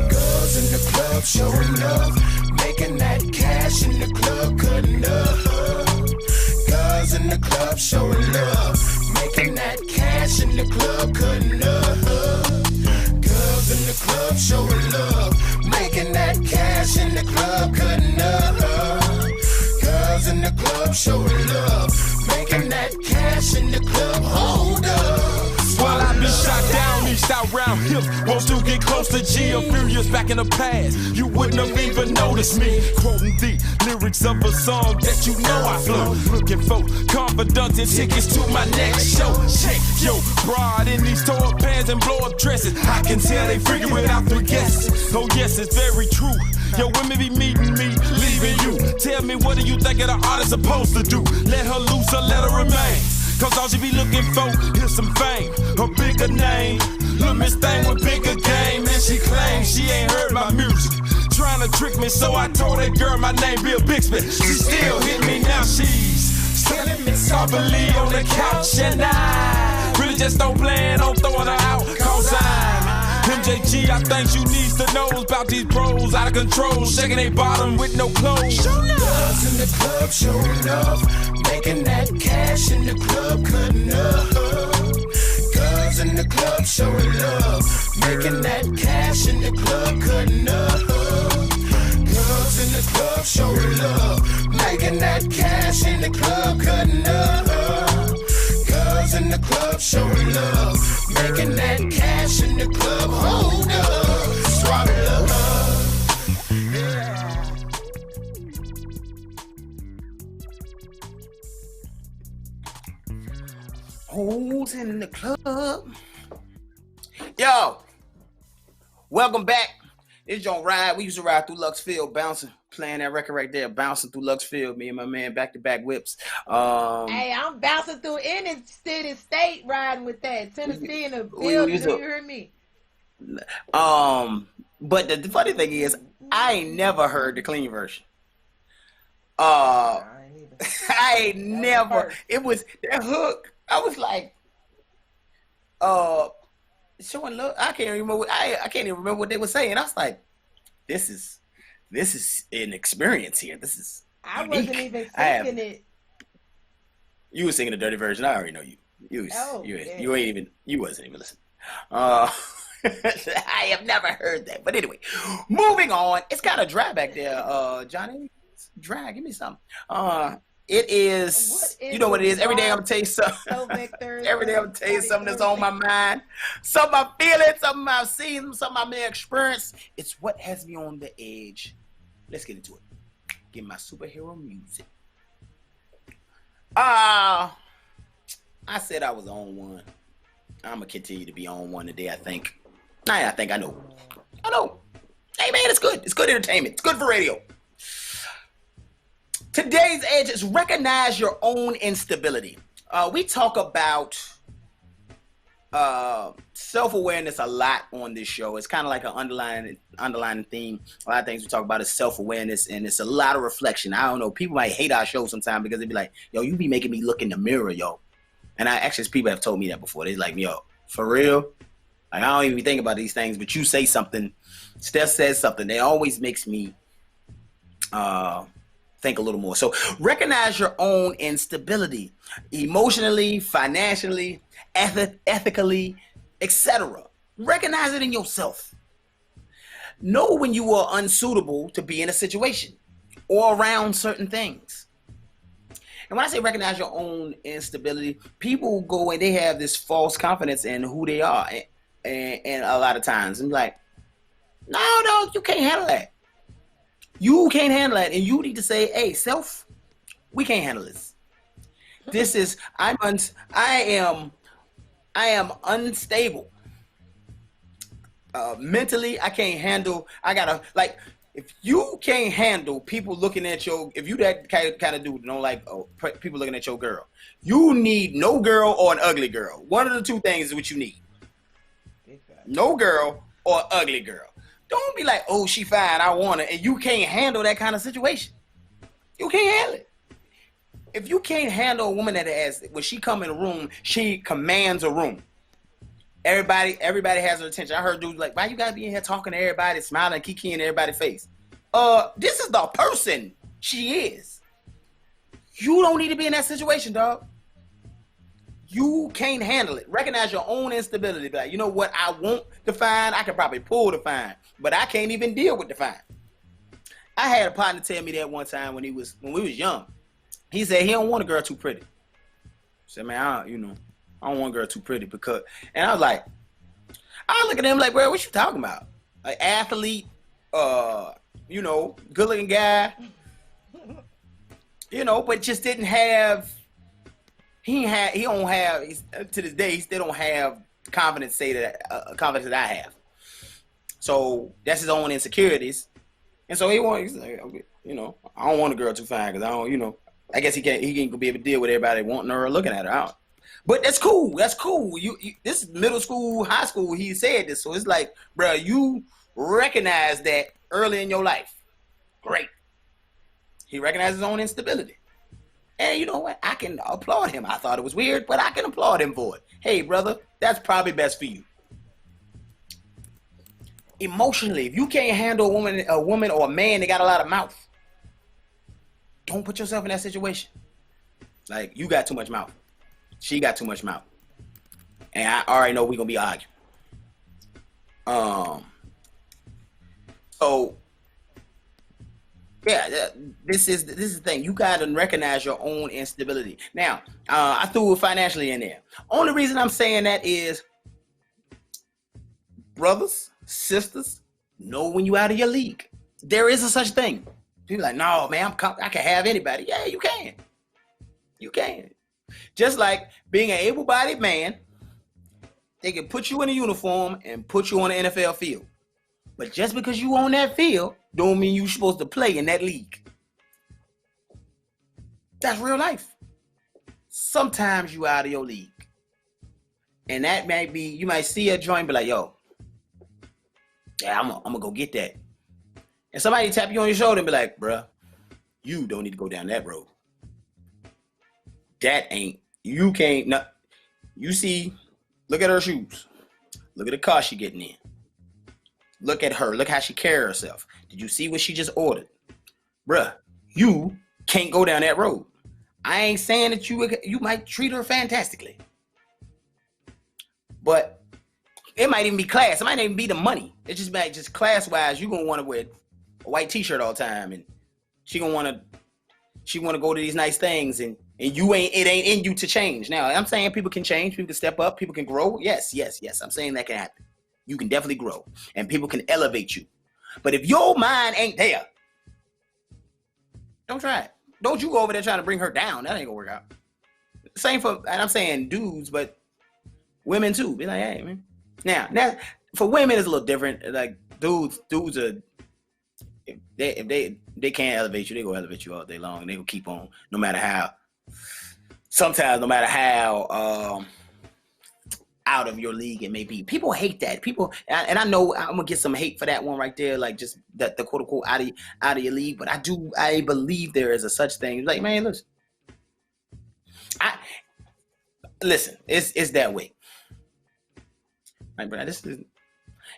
Girls in the club showing love. Making that cash in the club, cutting up. Girls in the club showing love. Making that cash in the club, cutting up. Girls in the club showing love. Making that cash in the club, cutting up. Girls in the club showing love. Making that cash in the club, hold up. While I've been shot down, east out round hips. Wants to get close to G. I'm furious back in the past. You wouldn't have even noticed me. Quoting the lyrics of a song that you know I flow. Looking for confidence and tickets to my next show. Check yo, broad in these tore pants and blow up dresses. I can tell they freaking without 3 guesses. Oh yes, it's very true. Yo, women be meeting me, leaving you. Tell me, what do you think of the artist supposed to do? Let her loose or let her remain? Cause all she be looking for is some fame, a bigger name. Look, Miss Thing with bigger game, and she claims she ain't heard my music. Trying to trick me, so I told that girl my name Bill Bixby. She still hit me, now she's selling me softly on the couch. And I really just don't plan on throwing her out, cause I'm MJG. I think you needs to know about these bros out of control, shaking they bottom with no clothes. Girls in the club showing love. Making that cash in the club, cutting up. Girls in the club showing love. Making that cash in the club, cutting up. Girls in the club showing love. Making that cash in the club, cutting up. Girls in the club showing love. Making that cash in the club, hold up. Swallow love. Who's in the club? Yo, welcome back. This Joint Ride. We used to ride through Luxfield, bouncing, playing that record right there, bouncing through Luxfield. Me and my man back-to-back whips. Hey, I'm bouncing through any city, state, riding with that. Tennessee in the building. Do you hear me? But the funny thing is, I ain't never heard the clean version. I ain't never. It was that hook. I was like, showing love. I can't remember. I can't even remember what they were saying. I was like, this is an experience here. This is. I unique. wasn't even singing it. You were singing the dirty version. I already know you. You wasn't even listening. I have never heard that. But anyway, moving on. It's got a dry back there, Johnny. Dry. Give me something. It is, you know what it is. Every day I'm gonna tell you something. Every day I'm gonna tell you something that's on my mind. Something I'm feeling, something I've seen, something I may experience. It's what has me on the edge. Let's get into it. Get my superhero music. I said I was on one. I'm gonna continue to be on one today, I think. I know. Hey man, it's good. It's good entertainment. It's good for radio. Today's edge is recognize your own instability. We talk about self-awareness a lot on this show. It's kind of like an underlying theme. A lot of things we talk about is self-awareness, and it's a lot of reflection. I don't know. People might hate our show sometimes because they be like, yo, you be making me look in the mirror, yo. And people have told me that before. They're like, yo, for real? Like, I don't even think about these things, but you say something, Steph says something, it always makes me think a little more. So recognize your own instability, emotionally, financially, ethically, etc. Recognize it in yourself. Know when you are unsuitable to be in a situation or around certain things. And when I say recognize your own instability, people go and they have this false confidence in who they are. And a lot of times I'm like, no, you can't handle that. You can't handle that, and you need to say, "Hey, self, we can't handle this. This is I am unstable. Mentally, I can't handle. I gotta if you can't handle people looking at your, if you that kind of dude that don't like people looking at your girl, you need no girl or an ugly girl. One of the two things is what you need. No girl or ugly girl. Don't be like, oh, she fine, I want her, and you can't handle that kind of situation. You can't handle it. If you can't handle a woman that has, when she come in a room, she commands a room. Everybody has her attention. I heard dudes like, why you gotta be in here talking to everybody, smiling, kiki in everybody's face? This is the person she is. You don't need to be in that situation, dog. You can't handle it. Recognize your own instability. Be like, you know what? I want to find. I can probably pull the fine, but I can't even deal with the fine. I had a partner tell me that one time when we was young. He said he don't want a girl too pretty. I said, man, I don't want a girl too pretty because, and I was like, I look at him like, bro, what you talking about? Like athlete, good looking guy, but just didn't have. To this day, he still don't have confidence confidence that I have. So that's his own insecurities. And so he's like, I don't want a girl too fine because I don't, I guess he ain't be able to deal with everybody wanting her or looking at her. But that's cool. That's cool. You this is middle school, high school, he said this. So it's like, bro, you recognize that early in your life. Great. He recognized his own instability. And you know what? I can applaud him. I thought it was weird, but I can applaud him for it. Hey, brother, that's probably best for you. Emotionally, if you can't handle a woman or a man that got a lot of mouth, don't put yourself in that situation. Like, you got too much mouth. She got too much mouth. And I already know we're going to be arguing. So, yeah, this is the thing. You got to recognize your own instability. Now, I threw it financially in there. Only reason I'm saying that is, brothers, sisters, know when you out of your league. There is a such thing. People like, no, man, I can have anybody. Yeah, you can. You can. Just like being an able-bodied man, they can put you in a uniform and put you on the NFL field. But just because you on that field, don't mean you're supposed to play in that league. That's real life. Sometimes you out of your league. And that might be, you might see a joint, be like, yo, yeah, I'm gonna go get that. And somebody tap you on your shoulder and be like, bruh, you don't need to go down that road. You can't, no. You see, look at her shoes. Look at the car she getting in. Look at her. Look how she carry herself. Did you see what she just ordered? Bruh, you can't go down that road. I ain't saying that you might treat her fantastically. But it might even be class. It might even be the money. It just might just class-wise, you're going to want to wear a white t-shirt all the time. And she want to go to these nice things. And it ain't in you to change. Now, I'm saying people can change. People can step up. People can grow. Yes. I'm saying that can happen. You can definitely grow. And people can elevate you. But if your mind ain't there, don't try it. Don't you go over there trying to bring her down. That ain't gonna work out. Same for, and I'm saying dudes, but women too. Be like, hey, man. Now for women it's a little different. Like dudes are, if they can't elevate you, they gonna elevate you all day long. They gonna keep on, no matter how. Sometimes, no matter how out of your league it may be. People hate that. People, and I know I'm gonna get some hate for that one right there, like just the quote unquote out of your league. But I believe there is a such thing. Like, man, listen, it's that way. Like, bro, this is,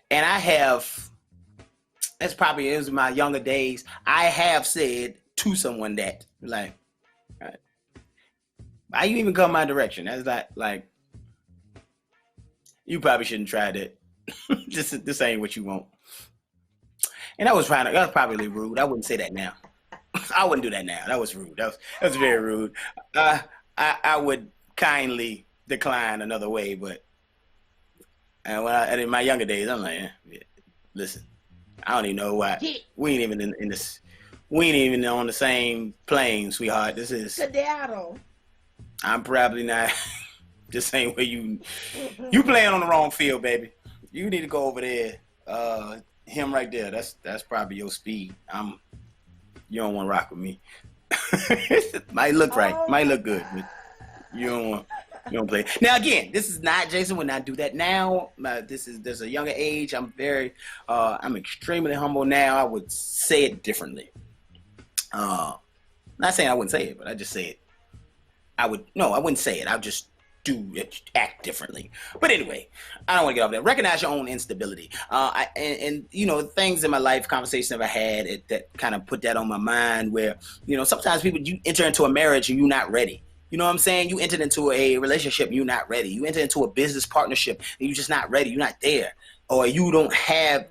and I have. That's probably, it was my younger days. I have said to someone that, like, right, why you even come my direction? That's like you probably shouldn't try that. This ain't what you want. And that was probably rude. I wouldn't say that now. I wouldn't do that now. That was rude. That was very rude. I would kindly decline another way, but and in my younger days, I'm like, listen, I don't even know why. We ain't even in this. We ain't even on the same plane, sweetheart. This is. Skedaddle. I'm probably not. The same way you playing on the wrong field, baby. You need to go over there. him right there. That's probably your speed. You don't want to rock with me. Might look right, might look good, but you don't play. Now again, this is not Jason would not do that now. There's a younger age. I'm extremely humble now. I would say it differently. Not saying I wouldn't say it, but I just say it. I wouldn't say it. I'd just act differently. But anyway, I don't want to get off that. Recognize your own instability. And things in my life, conversations I've had that kind of put that on my mind where, sometimes you enter into a marriage and you're not ready. You know what I'm saying? You entered into a relationship and you're not ready. You enter into a business partnership and you're just not ready. You're not there. Or you don't have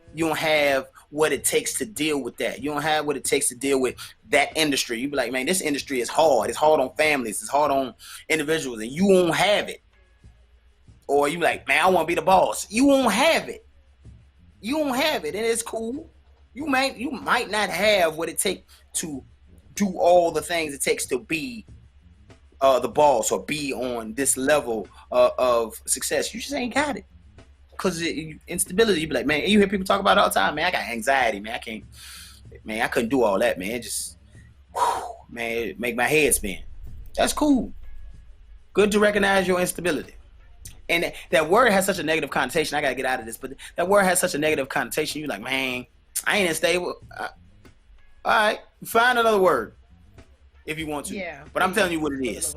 what it takes to deal with that. You don't have what it takes to deal with that industry. You be like, man, this industry is hard. It's hard on families. It's hard on individuals, and you won't have it. Or you like, man, I want to be the boss. You won't have it. You won't have it, and it's cool. You might not have what it takes to do all the things it takes to be the boss or be on this level of success. You just ain't got it. Because instability, you be like, man, you hear people talk about it all the time, man, I got anxiety, man, I couldn't do all that, man, it just, it make my head spin. That's cool. Good to recognize your instability. And that word has such a negative connotation, I gotta get out of this, but that word has such a negative connotation, you're like, man, I ain't unstable. All right, find another word if you want to. Yeah. But I'm telling you what it is.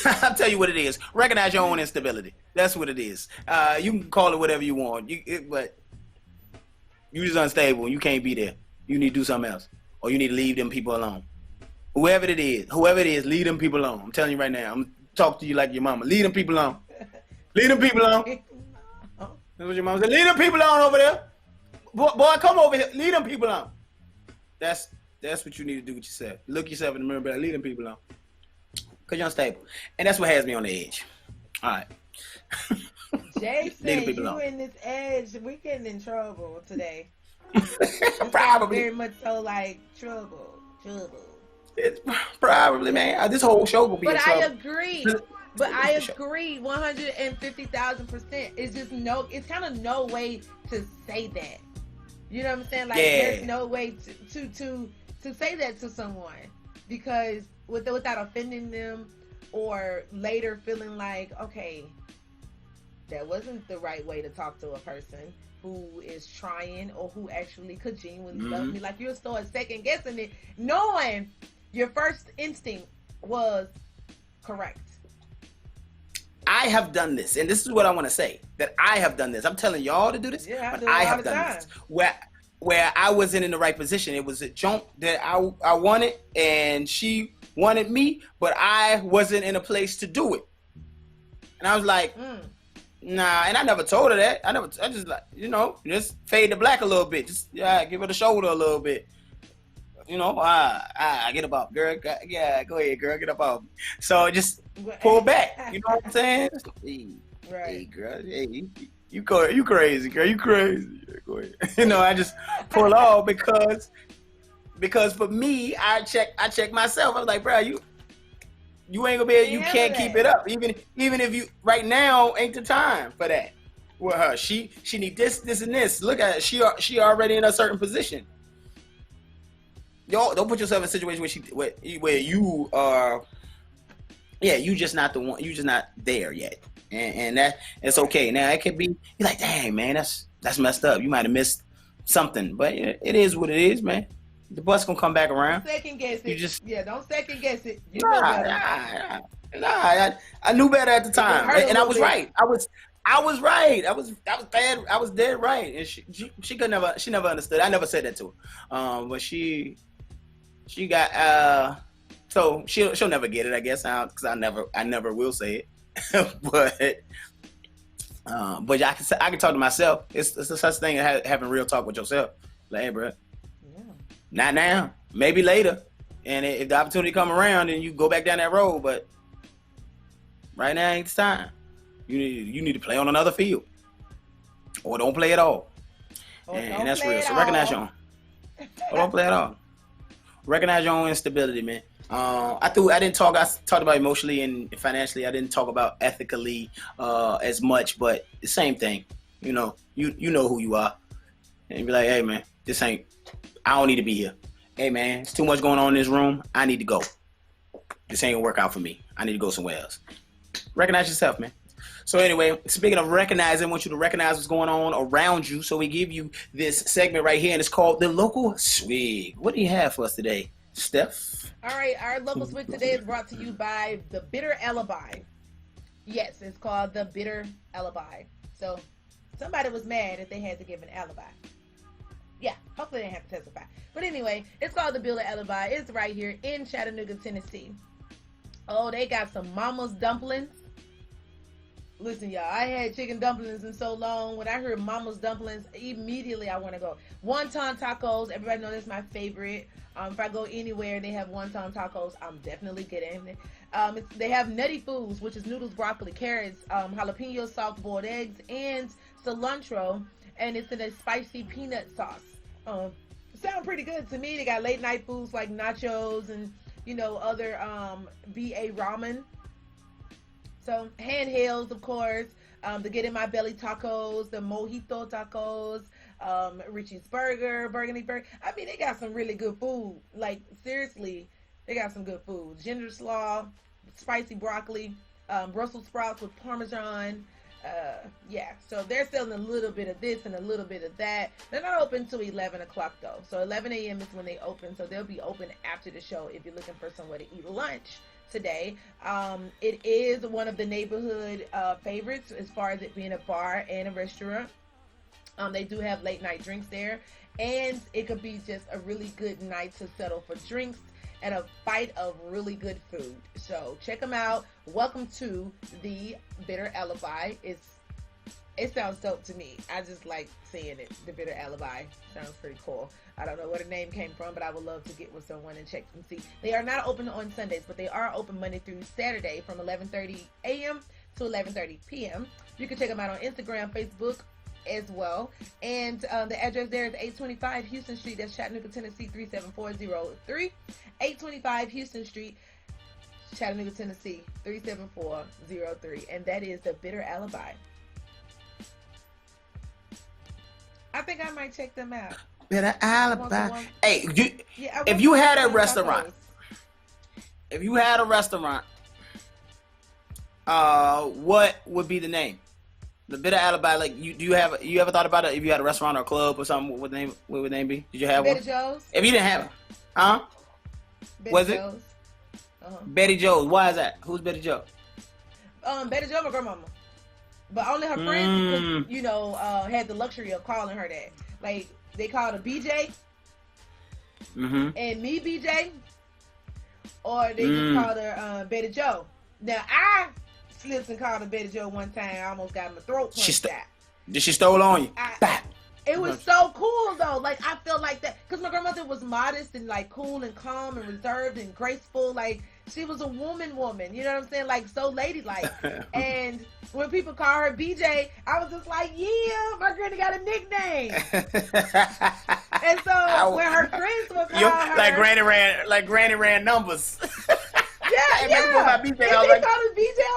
I'll tell you what it is. Recognize your own instability. That's what it is. You can call it whatever you want, but you just unstable. You can't be there. You need to do something else, or you need to leave them people alone. Whoever it is, leave them people alone. I'm telling you right now. I'm talking to you like your mama. Leave them people alone. Leave them people alone. That's what your mama said. Leave them people alone over there. Boy, come over here. Leave them people alone. That's what you need to do with yourself. Look yourself in the mirror and leave them people alone. Because you're unstable. And that's what has me on the edge. All right. Jason, you in this edge. We getting in trouble today. Probably. Very much so like trouble. It's probably, man. This whole show will be in trouble. I agree. But I agree 150,000%. It's just it's kind of no way to say that. You know what I'm saying? Like there's no way to say that to someone because without offending them or later feeling like, okay, that wasn't the right way to talk to a person who is trying or who actually could genuinely love me. Like you'll start second guessing it, knowing your first instinct was correct. I have done this, and this is what I want to say, that I have done this. I'm telling y'all to do this, but I have done this. Where I wasn't in the right position. It was a jump that I wanted, and she wanted me, but I wasn't in a place to do it. And I was like, nah, and I never told her that. I just like, just fade to black a little bit. Just give her the shoulder a little bit. I get up, girl. Yeah, go ahead, girl, get up. So just pull back. You know what I'm saying? Right. Hey, girl. Hey, you crazy, girl. You crazy. Go ahead. I just pull off because for me, I check myself. I was like, bro, you ain't gonna be able, you can't keep it up. Even if you right now ain't the time for that. With her, she need this, and this. Look at her. She already in a certain position. Y'all don't put yourself in a situation where you are. Yeah, you just not the one. You just not there yet, and that it's okay. Now it could be. You're like, dang man, that's messed up. You might have missed something, but it is what it is, man. The bus gonna come back around. Don't second guess it. Don't second guess it. You know better. I knew better at the time, and I was right. I was right. I was bad. I was dead right, and she could never. She never understood. I never said that to her. But she got so she'll never get it, I guess, because I never will say it. but I can talk to myself. It's a such thing as having real talk with yourself. Like, hey, bro, not now, maybe later. And if the opportunity come around, then you go back down that road. But right now ain't the time. You need to play on another field, or don't play at all. And that's real. So recognize your own. Or don't play at all. Recognize your own instability, man. I talked about emotionally and financially. I didn't talk about ethically as much, but the same thing. You know who you are. and be like, hey man, I don't need to be here. Hey man, it's too much going on in this room. I need to go. This ain't gonna work out for me. I need to go somewhere else. Recognize yourself, man. So anyway, speaking of recognizing, I want you to recognize what's going on around you. So we give you this segment right here, and it's called the Local Swig. What do you have for us today, Steph? All right, our Local Swig today is brought to you by the Bitter Alibi. Yes, it's called the Bitter Alibi. So somebody was mad if they had to give an alibi. Yeah, hopefully they didn't have to testify. But anyway, it's called the Bitter Alibi. It's right here in Chattanooga, Tennessee. Oh, they got some mama's dumplings. Listen, y'all, I had chicken dumplings in so long. When I heard mama's dumplings, immediately I want to go. Wonton tacos, everybody knows that's my favorite. If I go anywhere and they have wonton tacos, I'm definitely getting it. They have nutty foods, which is noodles, broccoli, carrots, jalapeno, soft-boiled eggs, and cilantro. And it's in a spicy peanut sauce. Sound pretty good to me. They got late night foods like nachos and, other BA ramen. So handhelds, of course, the Get In My Belly tacos, the Mojito tacos, Richie's Burger, Burgundy Burger. I mean, they got some really good food. Like, seriously, they got some good food. Ginger slaw, spicy broccoli, Brussels sprouts with Parmesan. Yeah, so they're selling a little bit of this and a little bit of that. They're not open till 11 o'clock, though. So 11 a.m. is when they open. So they'll be open after the show if you're looking for somewhere to eat lunch today. It is one of the neighborhood favorites as far as it being a bar and a restaurant. They do have late night drinks there, and it could be just a really good night to settle for drinks and a bite of really good food. So check them out. Welcome to the Bitter Alibi. It sounds dope to me. I just like seeing it. The Bitter Alibi sounds pretty cool. I don't know where the name came from, but I would love to get with someone and check and see. They are not open on Sundays, but they are open Monday through Saturday from 11:30 a.m. to 11:30 p.m. You can check them out on Instagram, Facebook as well. And the address there is 825 Houston Street. That's Chattanooga, Tennessee, 37403. 825 Houston Street, Chattanooga, Tennessee, 37403. And that is the Bitter Alibi. I think I might check them out. Bitter Alibi. Hey, if you had a restaurant, what would be the name? The Bitter Alibi. Like, you ever thought about it? If you had a restaurant or a club or something, what would the name be? Did you have Betty one? Joe's. If you didn't have it, huh? Was it? Uh-huh. Betty Joe's. Why is that? Who's Betty Joe? Betty Joe, my grandmama. But only her friends, had the luxury of calling her that. Like, they called her BJ, and me BJ, or they just called her Betty Joe. Now, I slipped and called her Betty Joe one time. I almost got my throat punched out. Did she stole on you? It was so cool, though. Like, I felt like that. Because my grandmother was modest and, like, cool and calm and reserved and graceful. Like, she was a woman. You know what I'm saying? Like, so ladylike. And when people call her BJ, I was just like, yeah, my granny got a nickname. And so when her friends would call her... Like Granny ran numbers. Yeah. And they called her BJ, I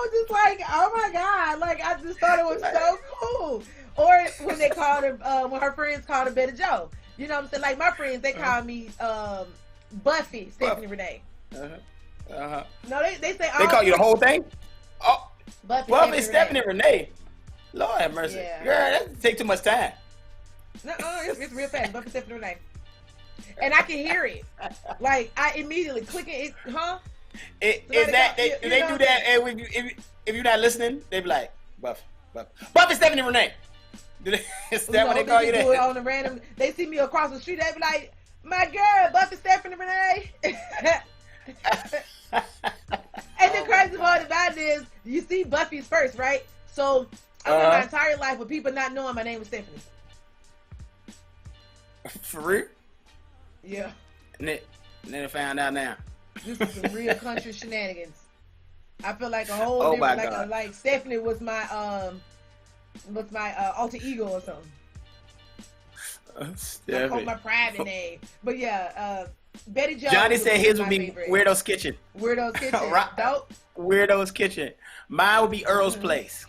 was just like, oh, my God. Like, I just thought it was so cool. Or when they called her, when her friends called her Betty Joe. You know what I'm saying? Like, my friends, they call me Buffy, Stephanie Renee. No, they say... They call you the whole thing? Oh, Buffy Stephanie Renee. Lord have mercy. Yeah. Girl, that take too much time. No, it's real fast. Buffy, Stephanie Renee. And I can hear it. Like, I immediately click it. Huh? They do that, and if you're not listening, they be like, Buffy, Stephanie Renee. Is that what they call you? Do it on the random. They see me across the street. They be like, "My girl, Buffy, Stephanie Renee." And the crazy part about it is, you see Buffy's first, right? So I went my entire life with people not knowing my name was Stephanie. For real? Yeah. And then they found out now. This is some real country shenanigans. I feel like a whole different, like Stephanie was my alter ego or something. I called my private name. But yeah, Betty Joe. Johnny said his would be Weirdo's Kitchen. Weirdo's Kitchen. Dope. Weirdo's Kitchen. Mine would be Earl's Place.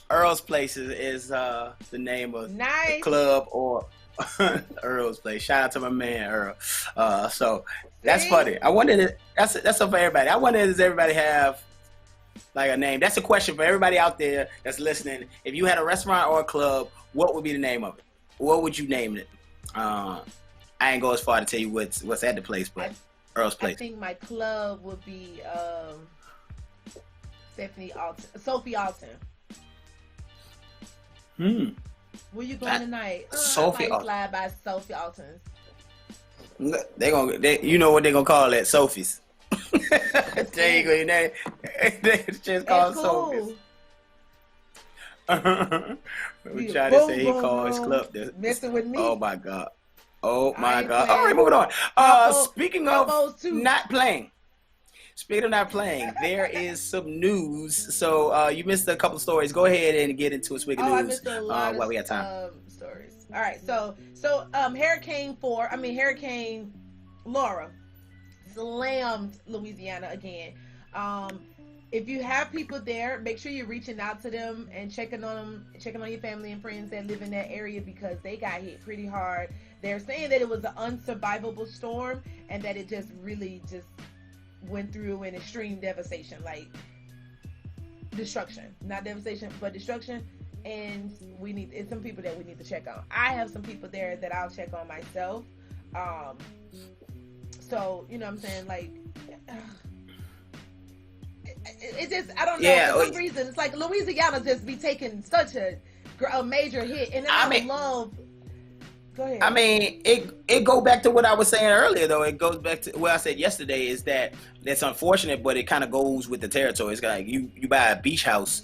Earl's Place is the name of the club or Earl's place. Shout out to my man Earl. So that's funny. I wondered. That's something for everybody. I wonder, does everybody have like a name? That's a question for everybody out there that's listening. If you had a restaurant or a club, what would be the name of it? What would you name it? I ain't go as far to tell you what's at the place, but Earl's place. I think my club would be Sophie Alton. Where you going tonight? Sophie Alton. Slide by Sophie Alton's. You know what they gonna call that? Sophie's. There you go. Your name. They just call Sophie's. We try to say he called his club this. Messing with me. Oh my god. Oh my god. All right, moving on. Speaking of not playing. Speaking of not playing, there is some news. So you missed a couple of stories. Go ahead and get into a Swig of news. I missed a lot while we got time. Stories. All right. So Hurricane Laura slammed Louisiana again. If you have people there, make sure you're reaching out to them and checking on them, checking on your family and friends that live in that area because they got hit pretty hard. They're saying that it was an unsurvivable storm and that it just really went through an extreme devastation, like destruction, not devastation, but destruction. And it's some people that we need to check on. I have some people there that I'll check on myself. So, you know what I'm saying? Like, it just, I don't know. Yeah, for some reason, it's like Louisiana just be taking such a major hit. And I love... Go ahead. I mean, it go back to what I was saying earlier, though. It goes back to what I said yesterday, is that that's unfortunate, but it kind of goes with the territory. It's like you buy a beach house,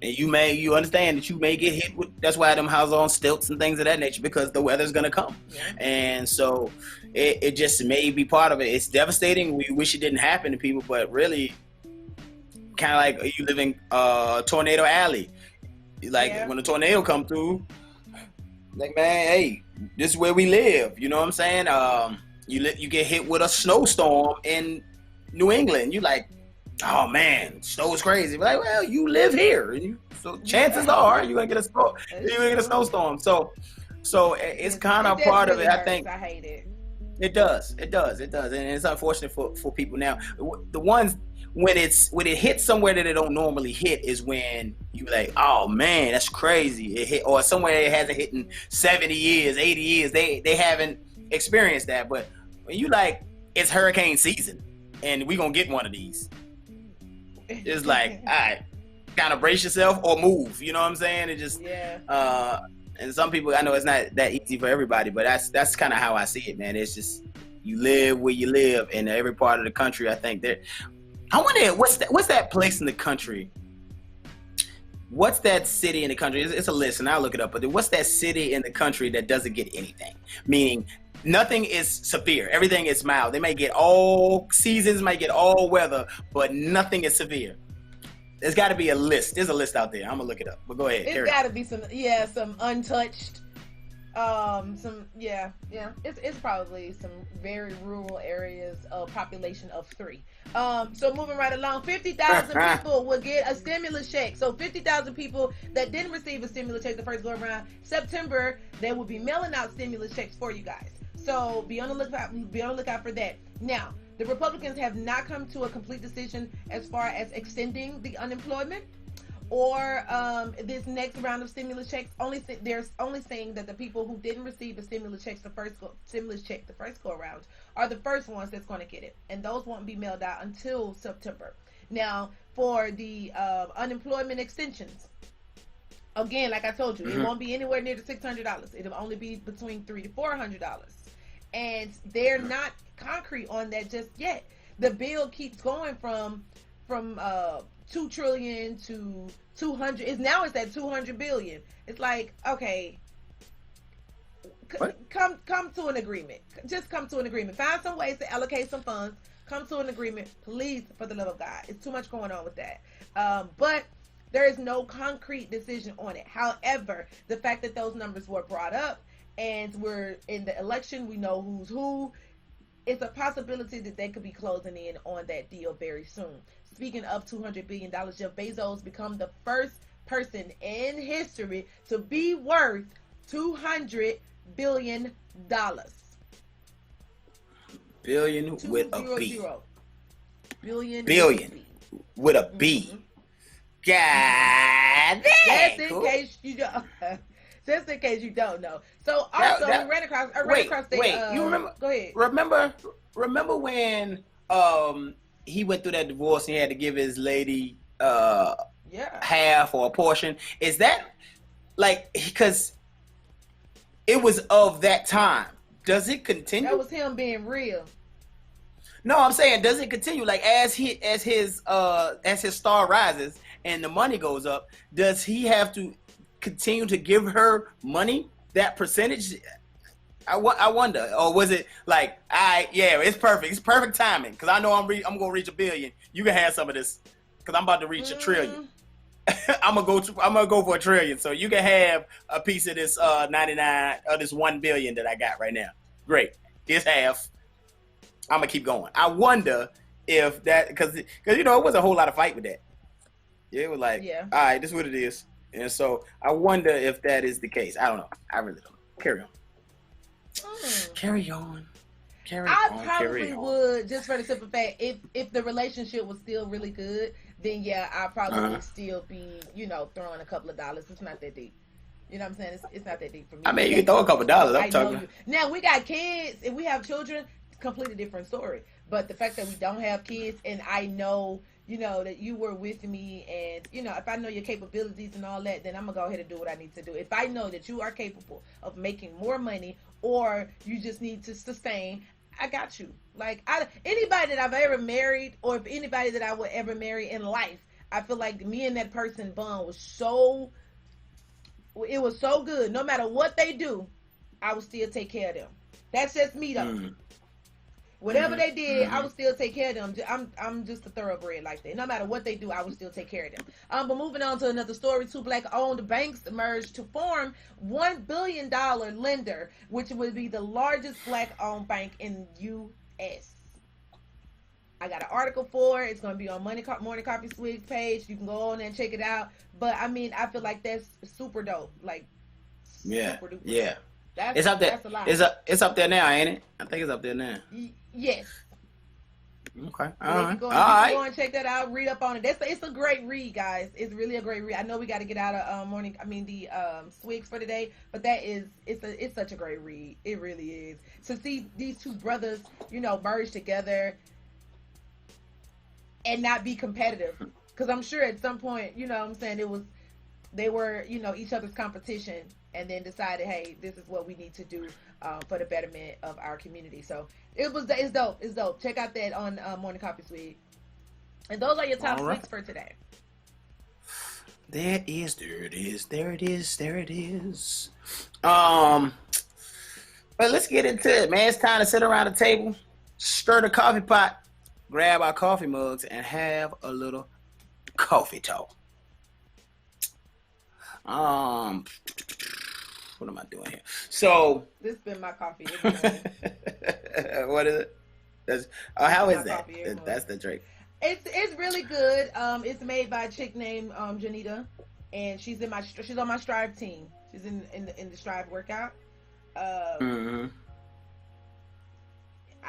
and you understand that you may get hit with. That's why them houses on stilts and things of that nature, because the weather's gonna come, and so it just may be part of it. It's devastating. We wish it didn't happen to people, but really, kind of like you live in Tornado Alley. Like when a tornado come through. Like, man, hey, this is where we live. You know what I'm saying? You get hit with a snowstorm in New England. You like, oh man, snow's crazy. But like, well, you live here, so chances are you're gonna get a snowstorm. So it's kind of part of it. I think. I hate it. It does, and it's unfortunate for people. Now, the ones when it hits somewhere that it don't normally hit is when you like, oh man, that's crazy. It hit, or somewhere it hasn't hit in 70 years, 80 years. They haven't experienced that. But when you like, it's hurricane season, and we gonna get one of these. It's like, all right, kind of brace yourself or move. You know what I'm saying? It just and some people, I know it's not that easy for everybody, but that's kind of how I see it, man. It's just you live where you live in every part of the country. I think that. I wonder what's that place in the country? What's that city in the country? It's a list, and I'll look it up. But what's that city in the country that doesn't get anything? Meaning nothing is severe. Everything is mild. They may get all seasons, might get all weather, but nothing is severe. There's got to be a list. There's a list out there. I'm gonna look it up. But go ahead. It's got to be some untouched. It's probably some very rural areas of population of 3. So moving right along, 50,000 people will get a stimulus check. So 50,000 people that didn't receive a stimulus check the first go around September, they will be mailing out stimulus checks for you guys. So be on the lookout for that. Now, the Republicans have not come to a complete decision as far as extending the unemployment or this next round of stimulus checks. They're only saying that the people who didn't receive a stimulus check the first go around are the first ones that's going to get it, and those won't be mailed out until September. Now, for the unemployment extensions, again, like I told you, it won't be anywhere near the $600. It'll only be between $300 to $400, and they're not concrete on that just yet. The bill keeps going from $2 trillion to 200. It's at 200 billion. It's like, okay, come to an agreement. Just come to an agreement. Find some ways to allocate some funds. Come to an agreement, please, for the love of God. It's too much going on with that. But there is no concrete decision on it. However, the fact that those numbers were brought up and we're in the election, we know who's who. It's a possibility that they could be closing in on that deal very soon. Speaking of $200 billion, Jeff Bezos become the first person in history to be worth $200 billion. Billion with a B. Billion. Billion with a B. Mm-hmm. God Just dang. in Cool. case you don't. Just in case you don't know. So also, we ran across. I ran across the. You remember? Go ahead. Remember when he went through that divorce and he had to give his lady half or a portion? Is that like because it was of that time? Does it continue? That was him being real. No, I'm saying, does it continue? Like as his star rises and the money goes up, does he have to continue to give her money, that percentage? I wonder. Or was it like, it's perfect. It's perfect timing because I know I'm gonna reach $1 billion. You can have some of this because I'm about to reach $1 trillion. I'm gonna go for $1 trillion. So you can have a piece of this 99 or this $1 billion that I got right now. Great. Here's half. I'm gonna keep going. I wonder if that because it was a whole lot of fight with that. It was like, all right, this is what it is, and so I wonder if that is the case. I don't know. I really don't know. Carry on. Carry on. I probably would, just for the simple fact, if the relationship was still really good, then I probably would still be, throwing a couple of dollars. It's not that deep. You know what I'm saying? It's not that deep for me. I mean, you can throw a couple of dollars. I'm talking. Now we got kids. If we have children, completely different story. But the fact that we don't have kids, and I know, that you were with me, and if I know your capabilities and all that, then I'm gonna go ahead and do what I need to do. If I know that you are capable of making more money, or you just need to sustain, I got you. Like anybody that I've ever married, or if anybody that I would ever marry in life, I feel like me and that person bond was so good. No matter what they do, I would still take care of them. That's just me though. Whatever they did, I would still take care of them. I'm just a thoroughbred like that. No matter what they do, I would still take care of them. But moving on to another story, 2 black-owned banks merged to form $1 billion lender, which would be the largest black-owned bank in U.S. I got an article for it. It's going to be on Morning Coffee Swig's page. You can go on and check it out. But, I mean, I feel like that's super dope. Like, super duper. Yeah. It's up there. It's up there now, ain't it? I think it's up there now. Yes. Okay. Go and check that out. Read up on it. It's a great read, guys. It's really a great read. I know we got to get out of Swigs for today, but it's such a great read. It really is. To see these two brothers, merge together and not be competitive, because I'm sure at some point, they were each other's competition, and then decided, hey, this is what we need to do for the betterment of our community. So it's dope. It's dope. Check out that on Morning Coffee Swig. And those are your top six for today. There it is. But let's get into it, man. It's time to sit around the table, stir the coffee pot, grab our coffee mugs, and have a little coffee talk. What am I doing here? So this has been my coffee. What is it? How is that? That's the drink. It's really good. It's made by a chick named Janita, and she's on my Strive team. She's in the Strive workout. I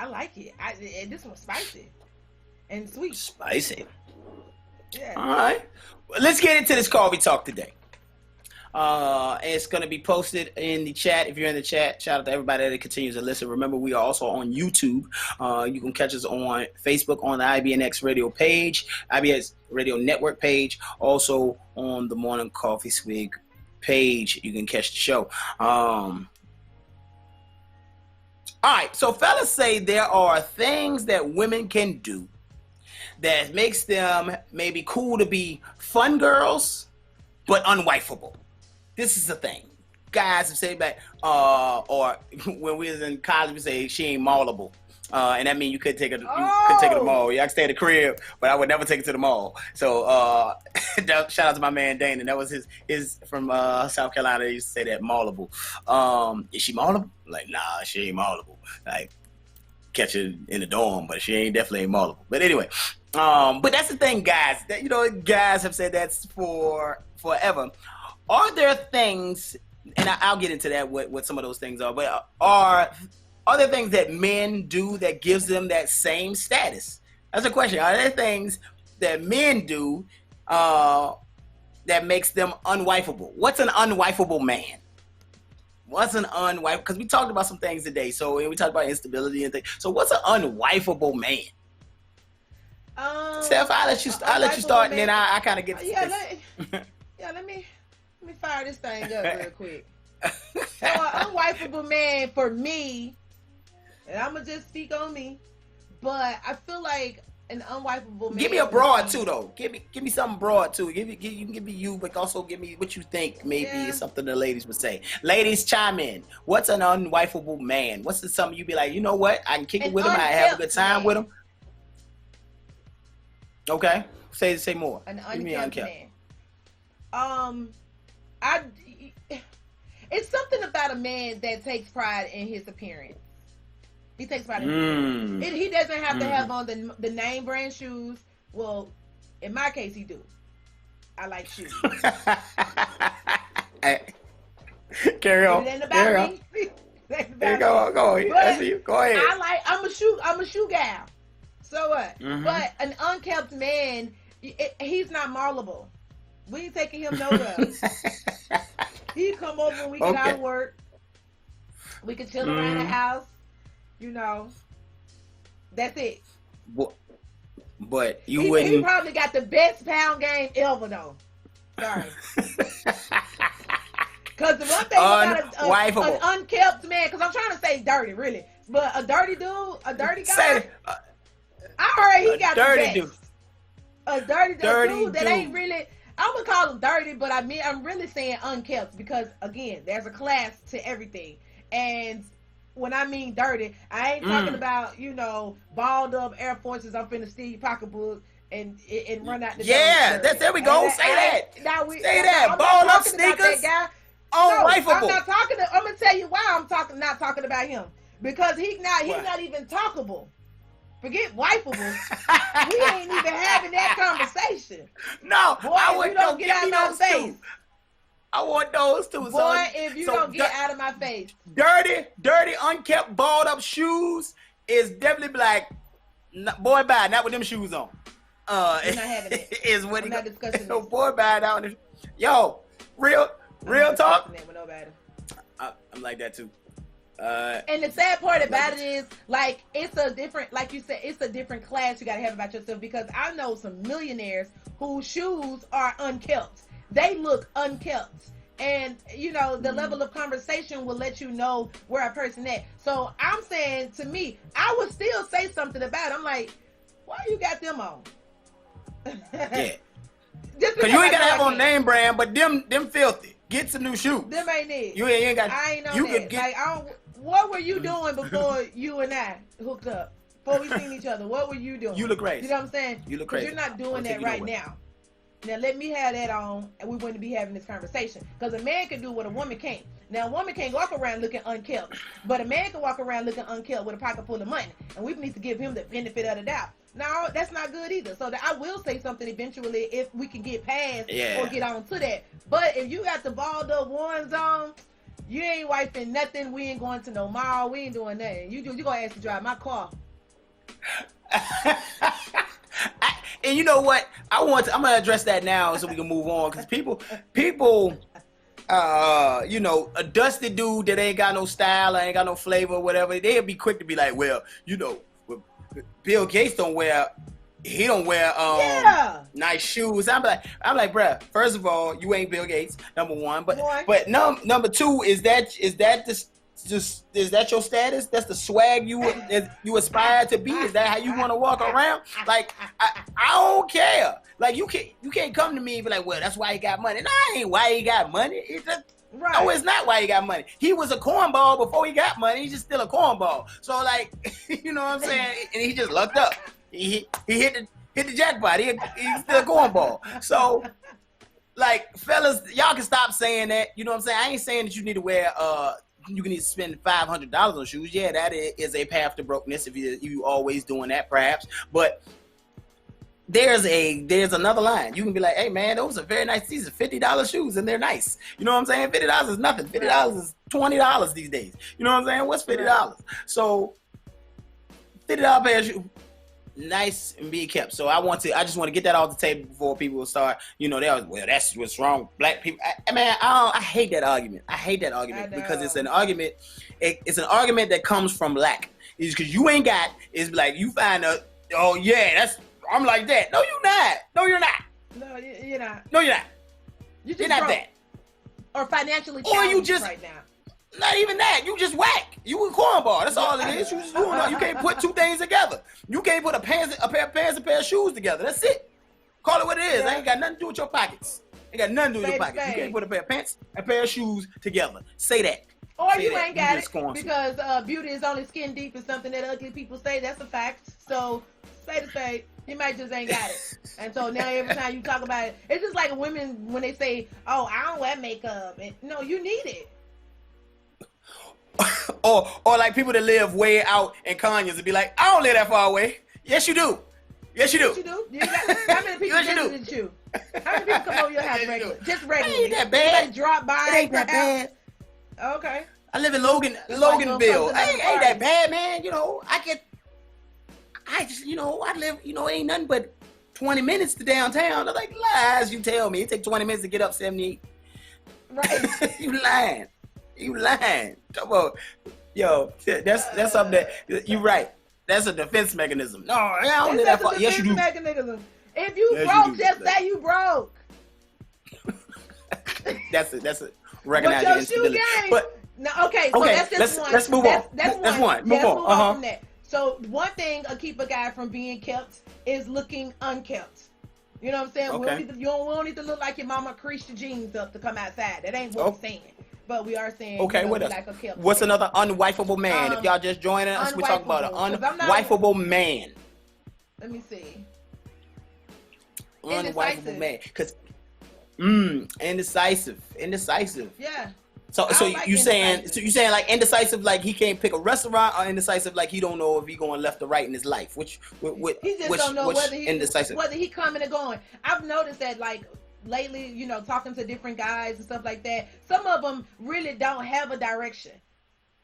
like it. This one's spicy and sweet. Spicy. Yeah. All right. Well, let's get into this coffee talk today. It's going to be posted in the chat. If you're in the chat, shout out to everybody that continues to listen. Remember, we are also on YouTube. You can catch us on Facebook on the IBNX radio page, IBS radio network page. Also on the Morning Coffee Swig page, you can catch the show. All right. So fellas say there are things that women can do that makes them maybe cool to be fun girls, but unwifeable. This is the thing. Guys have said back, or when we was in college, we say she ain't maulable. And that means you could take her to the mall. Yeah, I could stay at the crib, but I would never take her to the mall. So shout out to my man Dane, and that was his from South Carolina. They used to say that maulable. Is she maulable? Like, nah, she ain't maulable. Like, catch her in the dorm, but she definitely ain't maulable. But anyway, but that's the thing, guys. That guys have said that's for forever. Are there things and I'll get into that what some of those things are. But are there things that men do that gives them that same status? That's a question. Are there things that men do that makes them unwifeable? What's an unwifeable man? What's an unwife? Because we talked about some things today. So we talked about instability and things. So what's an unwifeable man? Steph, I'll let you start, and then I kind of get to this. Let me fire this thing up real quick. So an unwifeable man for me, and I'm gonna just speak on me, but I feel like an unwifeable man. Give me a broad too, though. Give me something broad too. You can give me you, but also give me what you think maybe is something the ladies would say. Ladies, chime in. What's an unwifeable man? What's something you'd be like? You know what? I can kick it with him. I have a good time with him. Okay, say more. An unkept man. It's something about a man that takes pride in his appearance. He takes pride in his appearance. He doesn't have to have on the name brand shoes. Well, in my case, he do. I like shoes. Carry on. It ain't about me. Go ahead. Go ahead. I'm a shoe gal. So what? But an unkept man, he's not marlable. We ain't taking him nowhere. He come over when we get out of work. We can chill around the house. You know, that's it. But you wouldn't. He probably got the best pound game ever, though. Sorry. Because the one thing about an unkept man, because I'm trying to say dirty, really, but a dirty dude, a dirty guy. I heard he got the best. Dude. A dirty dude that ain't really. I would call him dirty, but I'm really saying unkept because again, there's a class to everything. And when I mean dirty, I ain't talking about balled up Air Forces. I'm finna steal your pocketbook and run out the door. Yeah, there we go. Say that. Say that. Balled up sneakers. Unwifeable. I'm not talking. I'm gonna tell you why I'm not talking about him because he's not even talkable. Forget wifeable. We ain't even having that conversation. No, boy, if you don't get out of my face. I want those too. Boy, if you don't get out of my face. Dirty, unkept, balled up shoes is definitely like, boy, bye, not with them shoes on. We're not having it. Is what I'm not discussing this. Boy, bye, now. Yo, real talk. I'm like that too. And the sad part about it is, like, it's a different, like you said, it's a different class you gotta have about yourself because I know some millionaires whose shoes are unkept. They look unkept. And, the level of conversation will let you know where a person at. So I'm saying, to me, I would still say something about it. I'm like, why you got them on? Yeah. Because you ain't gotta have on name brand, but them filthy. Get some new shoes. Them ain't it. You ain't got. I ain't know that. What were you doing before you and I hooked up? Before we seen each other, what were you doing? You look crazy. You know what I'm saying? You look crazy. You're not doing that right now. Now let me have that on, and we wouldn't be having this conversation. Because a man can do what a woman can't. Now a woman can't walk around looking unkept, but a man can walk around looking unkept with a pocket full of money, and we need to give him the benefit of the doubt. No, that's not good either. So I will say something eventually if we can get past or get on to that. But if you got the balled up ones on, you ain't wiping nothing. We ain't going to no mall. We ain't doing nothing. You gonna ask to drive my car. And you know what? I'm gonna address that now so we can move on because people, a dusty dude that ain't got no style, ain't got no flavor, or whatever, they'll be quick to be like, well, Bill Gates don't wear nice shoes. I'm like, bruh, first of all, you ain't Bill Gates, number one. But number two, is that your status? That's the swag you aspire to be? Is that how you want to walk around? Like, I don't care. Like, you can't come to me and be like, well, that's why he got money. No, I ain't why he got money. No, it's not why he got money. He was a cornball before he got money. He's just still a cornball. So, like, you know what I'm saying? And he just lucked up. He hit the jackpot. He's still a cornball. So, like, fellas, y'all can stop saying that. You know what I'm saying? I ain't saying that you need to wear you can need to spend $500 on shoes. Yeah, that is a path to brokenness if you always doing that, perhaps. But there's another line. You can be like, hey man, those are very nice. These are $50 shoes and they're nice. You know what I'm saying? $50 is nothing. $50 is $20 these days. You know what I'm saying? What's $50? So $50 pair of shoes, nice and being kept. So I just want to get that off the table before people start, they always, well, that's what's wrong. Black people, I hate that argument. I hate that argument because it's an argument. It's an argument that comes from lack. It's because you ain't got. It's like you find a. Oh yeah, I'm like that. No, you're not. No, you're not. No, you're not. No, you're not. You're not broke. that. Or financially challenged right now. Not even that. You just whack. You a cornball. That's all it is. You can't put two things together. You can't put a pair of pants and a pair of shoes together. That's it. Call it what it is. Yeah. I ain't got nothing to do with your pockets. Ain't got nothing to do with your pockets. You can't put a pair of pants and a pair of shoes together. Say that. Or Say you that. ain't got just it because beauty is only skin deep is something that ugly people say. That's a fact. So say you might just ain't got it. And so now every time you talk about it, it's just like women when they say, "Oh, I don't wear makeup." And, no, you need it. or like people that live way out in Conyers and be like, I don't live that far away. Yes, you do. Yes, you do. Yes, you do. You got, how many people visited you? How many people come over your house regularly? Just regularly. It ain't that bad. They drop by. It ain't that bad. Okay. I live in Loganville. Ain't that bad, man. I live, ain't nothing but 20 minutes to downtown. They're like, lies you tell me. It take 20 minutes to get up 78. Right. You lying. Come on. Yo, that's something that, you're right. That's a defense mechanism. No, I don't live that far. Yes, you do. Mechanism. If you broke, just say you broke. That's it. Recognize your instability. But no, okay, so that's just one. Let's move on. That's one. Move on from that. So one thing will keep a guy from being kept is looking unkept. You know what I'm saying? Okay. We don't need to look like your mama creased your jeans up to come outside. That ain't what we're saying. But we are saying, okay, what else? Like a kept What's another unwifable man? If y'all just joining us, we're talking about an unwifable man. Let me see. Unwifable man. Because, indecisive. Yeah. So you saying like indecisive, like he can't pick a restaurant, or indecisive like he don't know if he going left or right in his life? He just don't know whether he coming or going. I've noticed that like lately, talking to different guys and stuff like that, some of them really don't have a direction.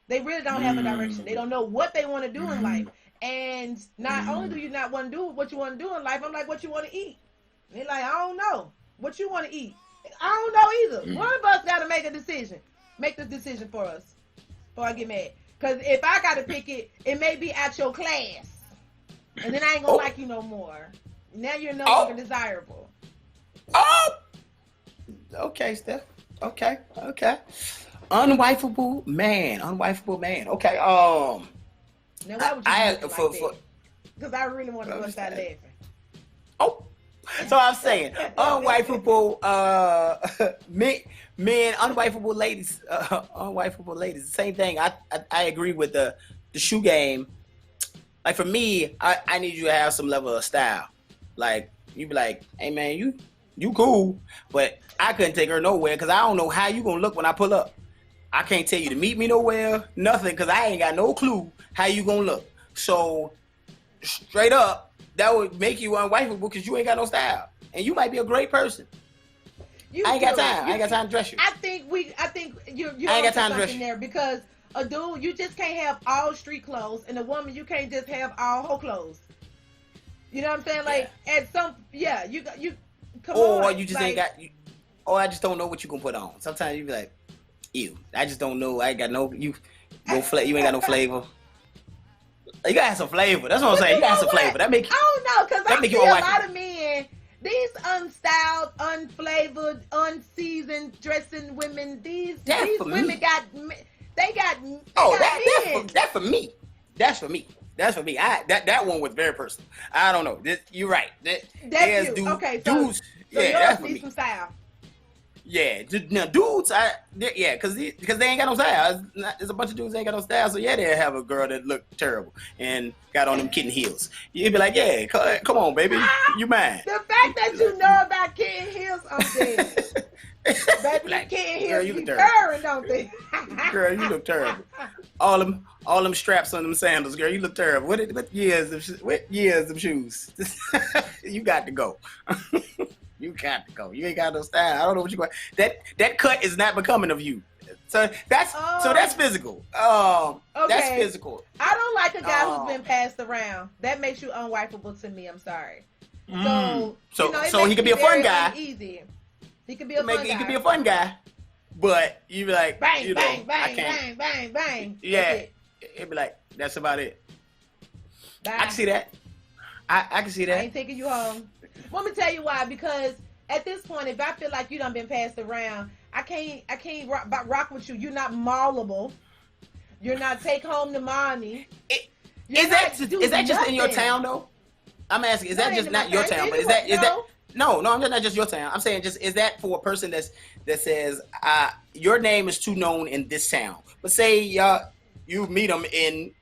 They really don't have a direction. They don't know what they want to do in life. And not only do you not want to do what you want to do in life, I'm like, what you want to eat? And they're like, I don't know. What you want to eat? I don't know either. One of us got to make a decision. Make this decision for us before I get mad. Because if I got to pick it, it may be at your class. And then I ain't going to like you no more. Now you're no longer desirable. Oh! Okay, Steph. Okay. Unwifable man. Okay, now why would you because I really want to bust out laughing. Oh! So I'm saying, unwifable men, unwifable ladies, same thing. I agree with the shoe game. Like for me, I need you to have some level of style. Like you be like, hey man, you cool, but I couldn't take her nowhere because I don't know how you gonna look when I pull up. I can't tell you to meet me nowhere, nothing, because I ain't got no clue how you gonna look. So straight up, that would make you unwifable because you ain't got no style, and you might be a great person. I ain't got time. I ain't got time to dress you. I think you're I ain't got time to dress you there because a dude, you just can't have all street clothes, and a woman, you can't just have all hoe clothes. You know what I'm saying? Like at some, you come on. Or you just ain't got. Or I just don't know what you gonna put on. Sometimes you be like, ew, I just don't know. I ain't got no. You ain't got no flavor. You gotta have some flavor. That's what I'm saying. You gotta have some flavor. That make you. I don't know, because I see a lot of men, these unstyled, unflavored, unseasoned dressing women. These women got. They got. That's for me. That's for me. That one was very personal. I don't know. You're right. That's you. Okay, so dudes. That's for me. Some style. Yeah, now dudes, because they ain't got no style. There's a bunch of dudes that ain't got no style, so they have a girl that look terrible and got on them kitten heels. You'd be like, yeah, come on, baby, you mine. The fact that you know about kitten heels, I'm dead. Baby, like, kitten heels, you purring, don't they? Girl, you look terrible. all them straps on them sandals, girl. You look terrible. What years of shoes? You got to go. You got to go. You ain't got no style. I don't know what you got. That cut is not becoming of you. So that's physical. Okay. That's physical. I don't like a guy who's been passed around. That makes you unwifeable to me. I'm sorry. So he could be a fun guy. Easy. He could be a fun guy. He could be a fun guy, but you be like, bang, bang, bang, bang, bang, bang. Yeah, it'd be like, that's about it. Bye. I can see that. I can see that. I ain't taking you home. Let me tell you why. Because at this point, if I feel like you done been passed around, I can't rock with you. You're not maulable. You're not take home the money. Is that just in your town though? I'm asking. Is that just not your town? But is that no? I'm not just your town. I'm saying is that for a person that says your name is too known in this town? But say you meet them in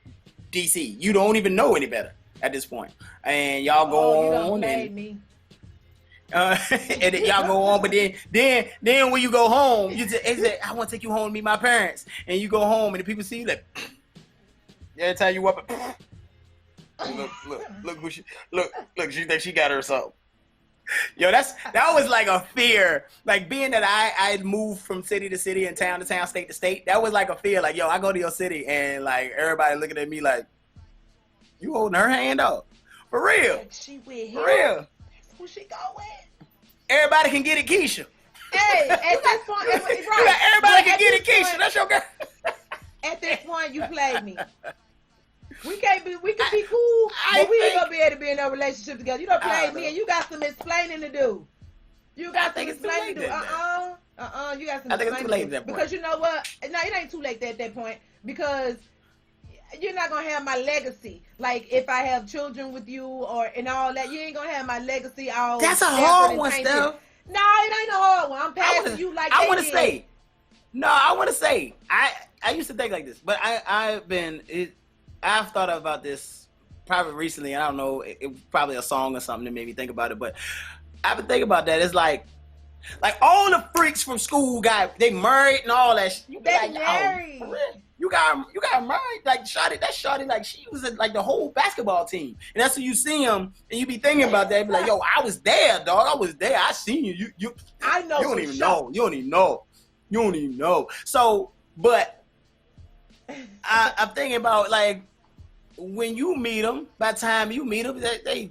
DC, you don't even know any better at this point, and y'all go on and. And then y'all go on, but then when you go home, you say, I want to take you home to meet my parents, and you go home, and the people see you like, every time you up, look who she she thinks she got her something. Yo, that was like a fear, like being that I moved from city to city and town to town, state to state. That was like a fear, like yo, I go to your city and like everybody looking at me like, you holding her hand up, for real, for real. Who she go with? Everybody can get it, Keisha. Hey, at this point, right. Everybody can get it, Keisha. That's your girl. At this point, you played me. We can be cool, but we ain't gonna be able to be in a relationship together. You don't play me, and you got some explaining to do. You got some explaining to do. You got some explaining to do. Because you know what? No, it ain't too late at that point. Because you're not gonna have my legacy. Like if I have children with you and all that, you ain't gonna have my legacy all. That's a hard one, Steph. No, it ain't a hard one. I'm passing you like I want to say. No, I want to say. I used to think like this, but I've thought about this probably recently, and I don't know, it was probably a song or something that made me think about it, but I've been thinking about that. It's like all the freaks from school they married and all that. You they like, married. Oh, you got married, like Shawty, like she was in, like the whole basketball team, and that's when you see him, and you be thinking about that, be like, yo, I was there, dog, I was there, I seen you. I know. You don't even know. You don't even know. So, but I'm thinking about like when you meet them. By the time you meet them, they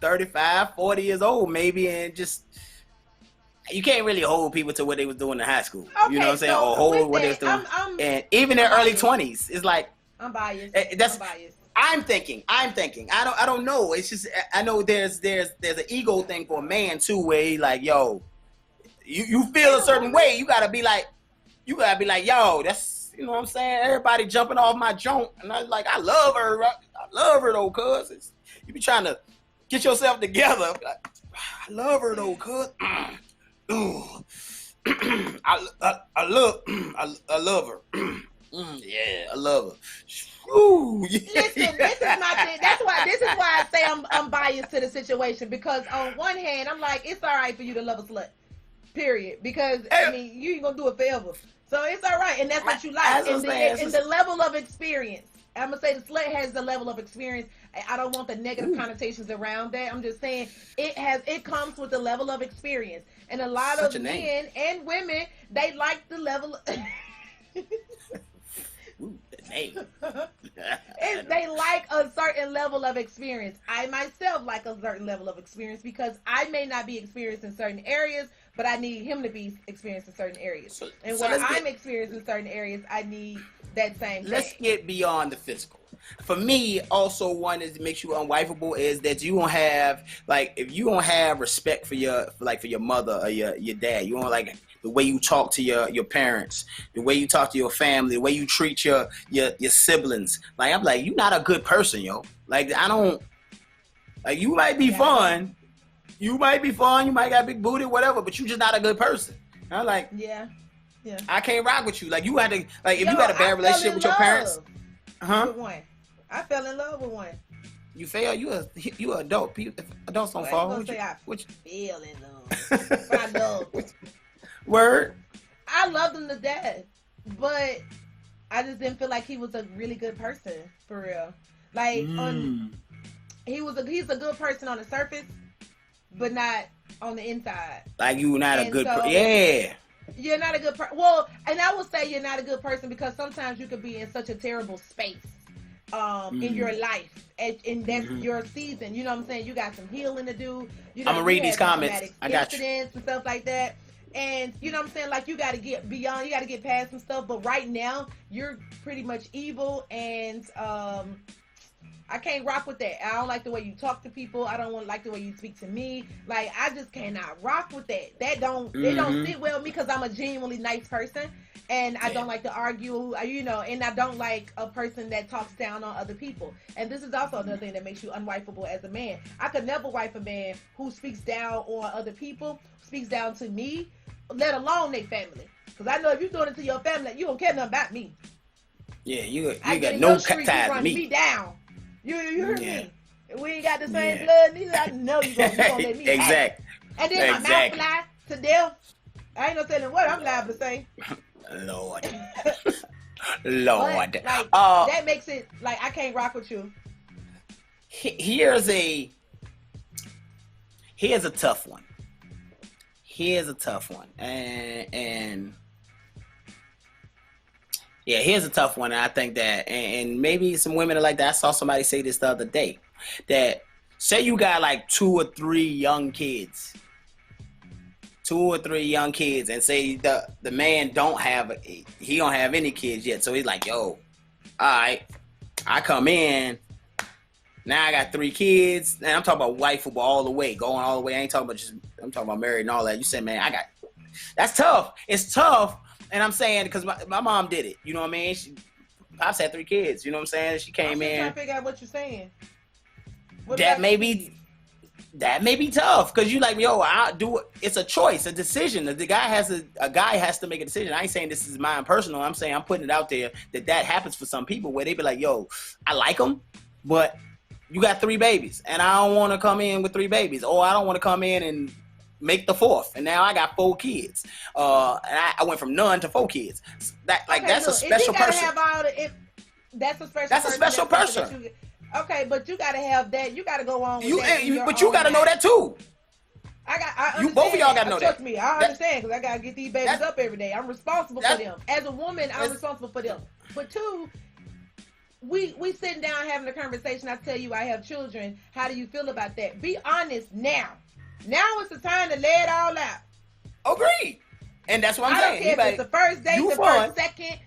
35, 40 years old, maybe, and just. You can't really hold people to what they was doing in high school. Okay, you know what I'm saying? Or hold what they was doing. And even their early 20s, it's like I'm biased. I'm thinking. I don't know. It's just I know there's an ego thing for a man too, where he like, yo, you feel a certain way. You gotta be like, yo, that's, you know what I'm saying? Everybody jumping off my joint, and I was like, I love her. I love her though, cuz you be trying to get yourself together. Like, I love her though, cuz. Ooh, I love her. Yeah, I love her. Ooh, yeah. Listen, this is my thing. This is why I say I'm biased to the situation, because on one hand, I'm like, it's all right for you to love a slut, period. Because I mean, you ain't gonna do it forever, so it's all right, and that's what you like. And the level of experience. I'm gonna say the slut has the level of experience. I don't want the negative connotations around that. I'm just saying it comes with the level of experience, and a lot of men and women, they like the level. They like a certain level of experience. I myself like a certain level of experience because I may not be experienced in certain areas, but I need him to be experienced in certain areas. When I'm experienced in certain areas, I need that same thing. Let's get beyond the physical. For me, also one that makes you unwifeable is that you don't have, like, if you don't have respect for your mother or your dad, you don't like the way you talk to your parents, the way you talk to your family, the way you treat your siblings. Like, I'm like, you're not a good person, yo. Like, I don't, like, you might be fun. You might be fun. You might got big booty, whatever, but you just not a good person. And I'm like, yeah. I can't rock with you. Like, you had to, like, if you had a bad relationship with your parents. With one. I fell in love with one. You fell? You a adult. Adults don't fall. I fell in love. I love. Word. I love them to death, but I just didn't feel like he was a really good person for real. Like he's a good person on the surface, but not on the inside. Like you not And a good so- yeah. You're not a good person. Well, and I will say you're not a good person because sometimes you could be in such a terrible space in your life. And that's your season. You know what I'm saying? You got some healing to do. You know, I'm gonna read these comments. I got you. Incidents and stuff like that. And you know what I'm saying? Like you got to get beyond. You got to get past some stuff. But right now, you're pretty much evil, and I can't rock with that. I don't like the way you talk to people. I don't like the way you speak to me. Like I just cannot rock with that. That don't it don't sit well with me because I'm a genuinely nice person, and I don't like to argue. You know, and I don't like a person that talks down on other people. And this is also another thing that makes you unwifeable as a man. I could never wife a man who speaks down on other people, speaks down to me, let alone their family. Because I know if you're doing it to your family, you don't care nothing about me. Yeah, you I got get no in street, you ties to run me. me down. You heard Yeah. me. We ain't got the same Yeah. blood neither. I know you gonna let me have it. Exactly. And then my mouth Exactly. fly to death. I ain't no telling what I'm liable to say. Lord. But, Lord. like, that makes it like I can't rock with you. Here's a tough one. Here's a tough one. And yeah, here's a tough one. And I think that, and maybe some women are like that. I saw somebody say this the other day, that say you got like 2 or 3 young kids. 2 or 3 young kids, and say the man don't have any kids yet. So he's like, yo, all right, I come in. Now I got 3 kids, and I'm talking about wifeable all the way, going all the way. I ain't talking about I'm talking about married and all that. You said, man, that's tough. It's tough, and I'm saying because my mom did it. You know what I mean? Pops had 3 kids. You know what I'm saying? She came in. I'm trying to figure out what you're saying. That may be tough because you like, yo, I do it. It's a choice, a decision. The guy has to make a decision. I ain't saying this is mine personal. I'm saying I'm putting it out there that happens for some people where they be like, yo, I like them, but you got 3 babies, and I don't want to come in with 3 babies, or I don't want to come in and make the 4th, and now I got 4 kids. And I went from none to 4 kids. That's a special person. That's a special. That's a special person. Okay, but you gotta have that. You gotta go on with that. But you gotta know that too. I both of y'all gotta know that. Trust me, I understand because I gotta get these babies up every day. I'm responsible for them. As a woman, I'm responsible for them. But 2, we sitting down having a conversation. I tell you, I have children. How do you feel about that? Be honest now. Now is the time to lay it all out. Agreed. And that's what I'm saying. I don't care if it's the first date, the first second.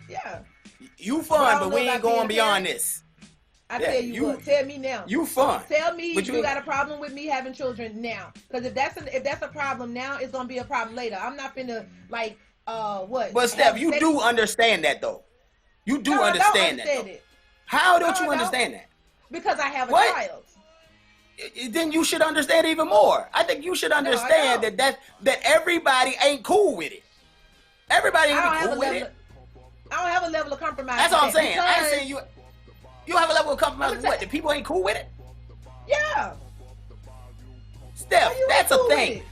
Yeah. You fun, but we ain't going beyond this. I tell you what, tell me now. You fun. Tell me you got a problem with me having children now. Because if that's a problem now, it's gonna be a problem later. I'm not finna like what. But Steph, you do understand that though. You do understand that. How don't you understand that? Because I have a child. Then you should understand even more. I think you should understand that everybody ain't cool with it. Everybody ain't cool with it. I don't have a level of compromise. That's all I'm saying. I ain't saying you. You have a level of compromise with what? The people ain't cool with it? Yeah. Steph, that's a thing.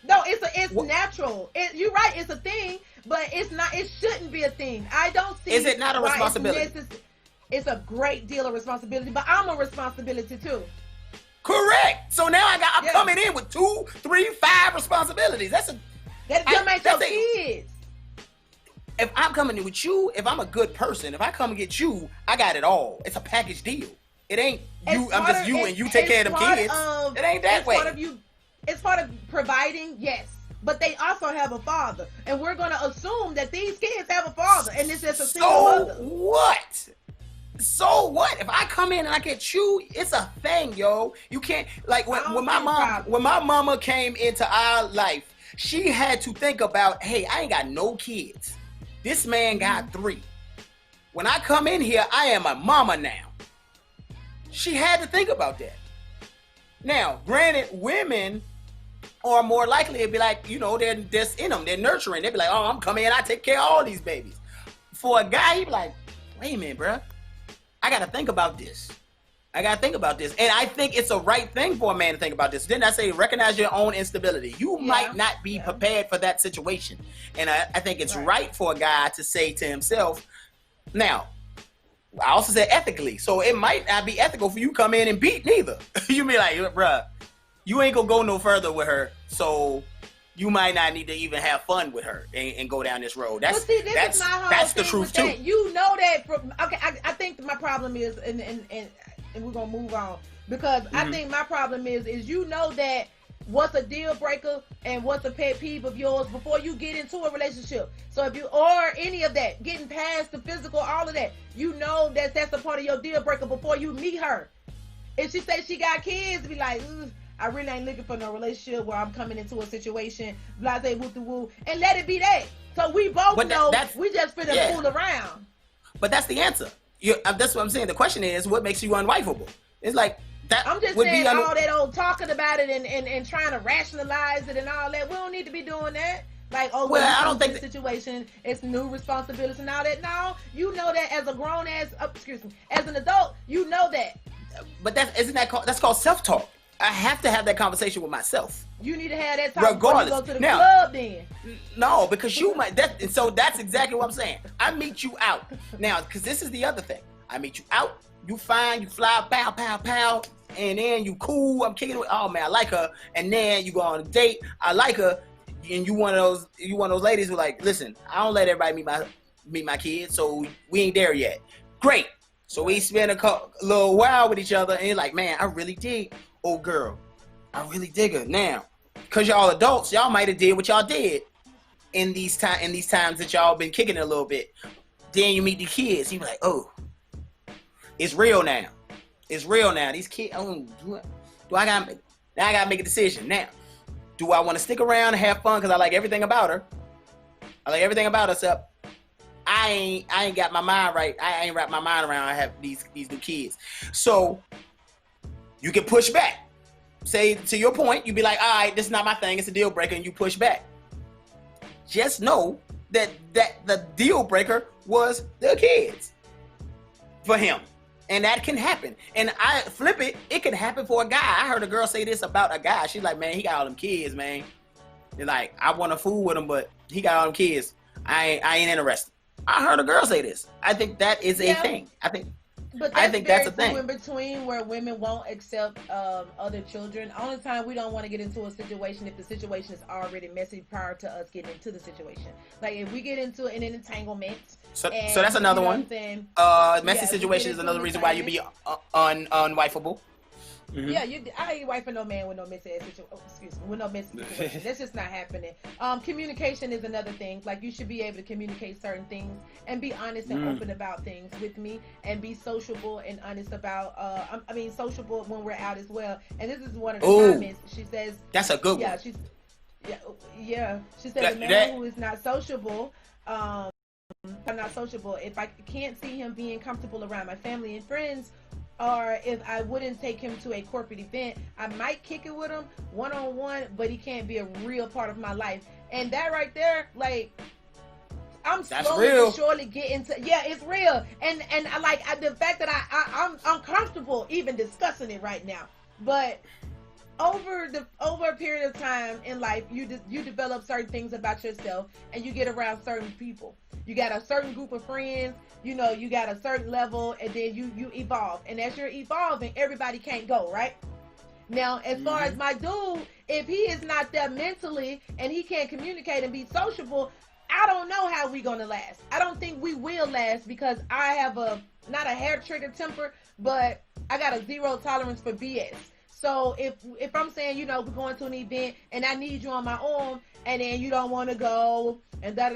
No, it's natural. You're right, it's a thing, but it's not. It shouldn't be a thing. I don't see. Is it not a responsibility? It's a great deal of responsibility, but I'm a responsibility too. Correct. So now I'm coming in with 2, 3, 5 responsibilities. That's your kids. If I'm coming in with you, if I'm a good person, if I come and get you, I got it all. It's a package deal. It ain't you. I'm just you, and you take care of them kids. It ain't that way. It's part of providing, yes, but they also have a father, and we're gonna assume that these kids have a father, and this is a single mother. So what? If I come in and I get you, it's a thing, yo. You can't like when my mama came into our life, she had to think about, hey, I ain't got no kids. This man got 3. When I come in here, I am a mama now. She had to think about that. Now, granted, women are more likely to be like, they're just in them, they're nurturing. They'd be like, oh, I'm coming in, I take care of all these babies. For a guy, he'd be like, wait a minute, bro. I got to think about this. I gotta think about this, and I think it's a right thing for a man to think about this. Didn't I say recognize your own instability? You might not be prepared for that situation, and I think it's right for a guy to say to himself. Now, I also said ethically, so it might not be ethical for you to come in and beat neither. You be like, bruh, you ain't gonna go no further with her, so you might not need to even have fun with her and go down this road. That's the truth too. You know that. I think my problem is, and we're gonna move on because I think my problem is you know that what's a deal breaker and what's a pet peeve of yours before you get into a relationship. So if you or any of that, getting past the physical, all of that, you know that's a part of your deal breaker before you meet her. If she say she got kids, be like, I really ain't looking for no relationship where I'm coming into a situation, blase woo woo, and let it be that. So we both know we just finna fool around. But that's the answer. That's what I'm saying. The question is, what makes you unwifeable? It's like that. I'm just saying all that old talking about it and trying to rationalize it and all that. We don't need to be doing that. Like, well, I don't think the situation, it's new responsibilities and all that. No, you know that as a grown ass, as an adult, you know that. But that's called self-talk. I have to have that conversation with myself. You need to have that talk regardless. Before you go to the club then. No, because you might. So that's exactly what I'm saying. I meet you out now, because this is the other thing. I meet you out. You fine. You fly. Pow, pow, pow. And then you cool. I'm kicking it. Oh man, I like her. And then you go on a date. I like her. And you one of those ladies who like, listen, I don't let everybody meet my kids, so we ain't there yet. Great. So we spend a little while with each other, and you're like, man, I really dig old girl. I really dig her. Now, because y'all adults, y'all might have did what y'all did in these times that y'all been kicking it a little bit. Then you meet the kids, you be like, oh, it's real now. It's real now. These kids, I gotta make a decision now. Do I want to stick around and have fun because I like everything about her? I like everything about her, except I ain't got my mind right. I ain't wrapped my mind around I have these new kids. So you can push back. Say, to your point, you be like, all right, this is not my thing. It's a deal breaker, and you push back. Just know that the deal breaker was the kids for him. And that can happen. And I flip it, it can happen for a guy. I heard a girl say this about a guy. She's like, man, he got all them kids, man. And like, I want to fool with him, but he got all them kids. I ain't interested. I heard a girl say this. I think that is a thing. I think that's a thing. In between where women won't accept other children. Only time we don't want to get into a situation if the situation is already messy prior to us getting into the situation. Like if we get into an entanglement. So that's another one. Messy situation is another reason why you be unwifeable. Mm-hmm. Yeah, I ain't wifing no man with no messy situation. With no messy situation. That's just not happening. Communication is another thing. Like you should be able to communicate certain things and be honest and open about things with me, and be sociable and honest about. Sociable when we're out as well. And this is one of the comments. She says that's a good one. She says a man who is not sociable. I'm not sociable. If I can't see him being comfortable around my family and friends, or if I wouldn't take him to a corporate event, I might kick it with him one-on-one, but he can't be a real part of my life. And that right there, like, I'm slowly but surely getting to, it's real. And I like the fact that I'm comfortable even discussing it right now. But over a period of time in life, you develop certain things about yourself, and you get around certain people. You got a certain group of friends, you got a certain level, and then you evolve. And as you're evolving, everybody can't go, right? Now, as far as my dude, if he is not there mentally and he can't communicate and be sociable, I don't know how we gonna last. I don't think we will last, because I have not a hair trigger temper, but I got a zero tolerance for BS. So if I'm saying, we're going to an event and I need you on my arm, and then you don't want to go and da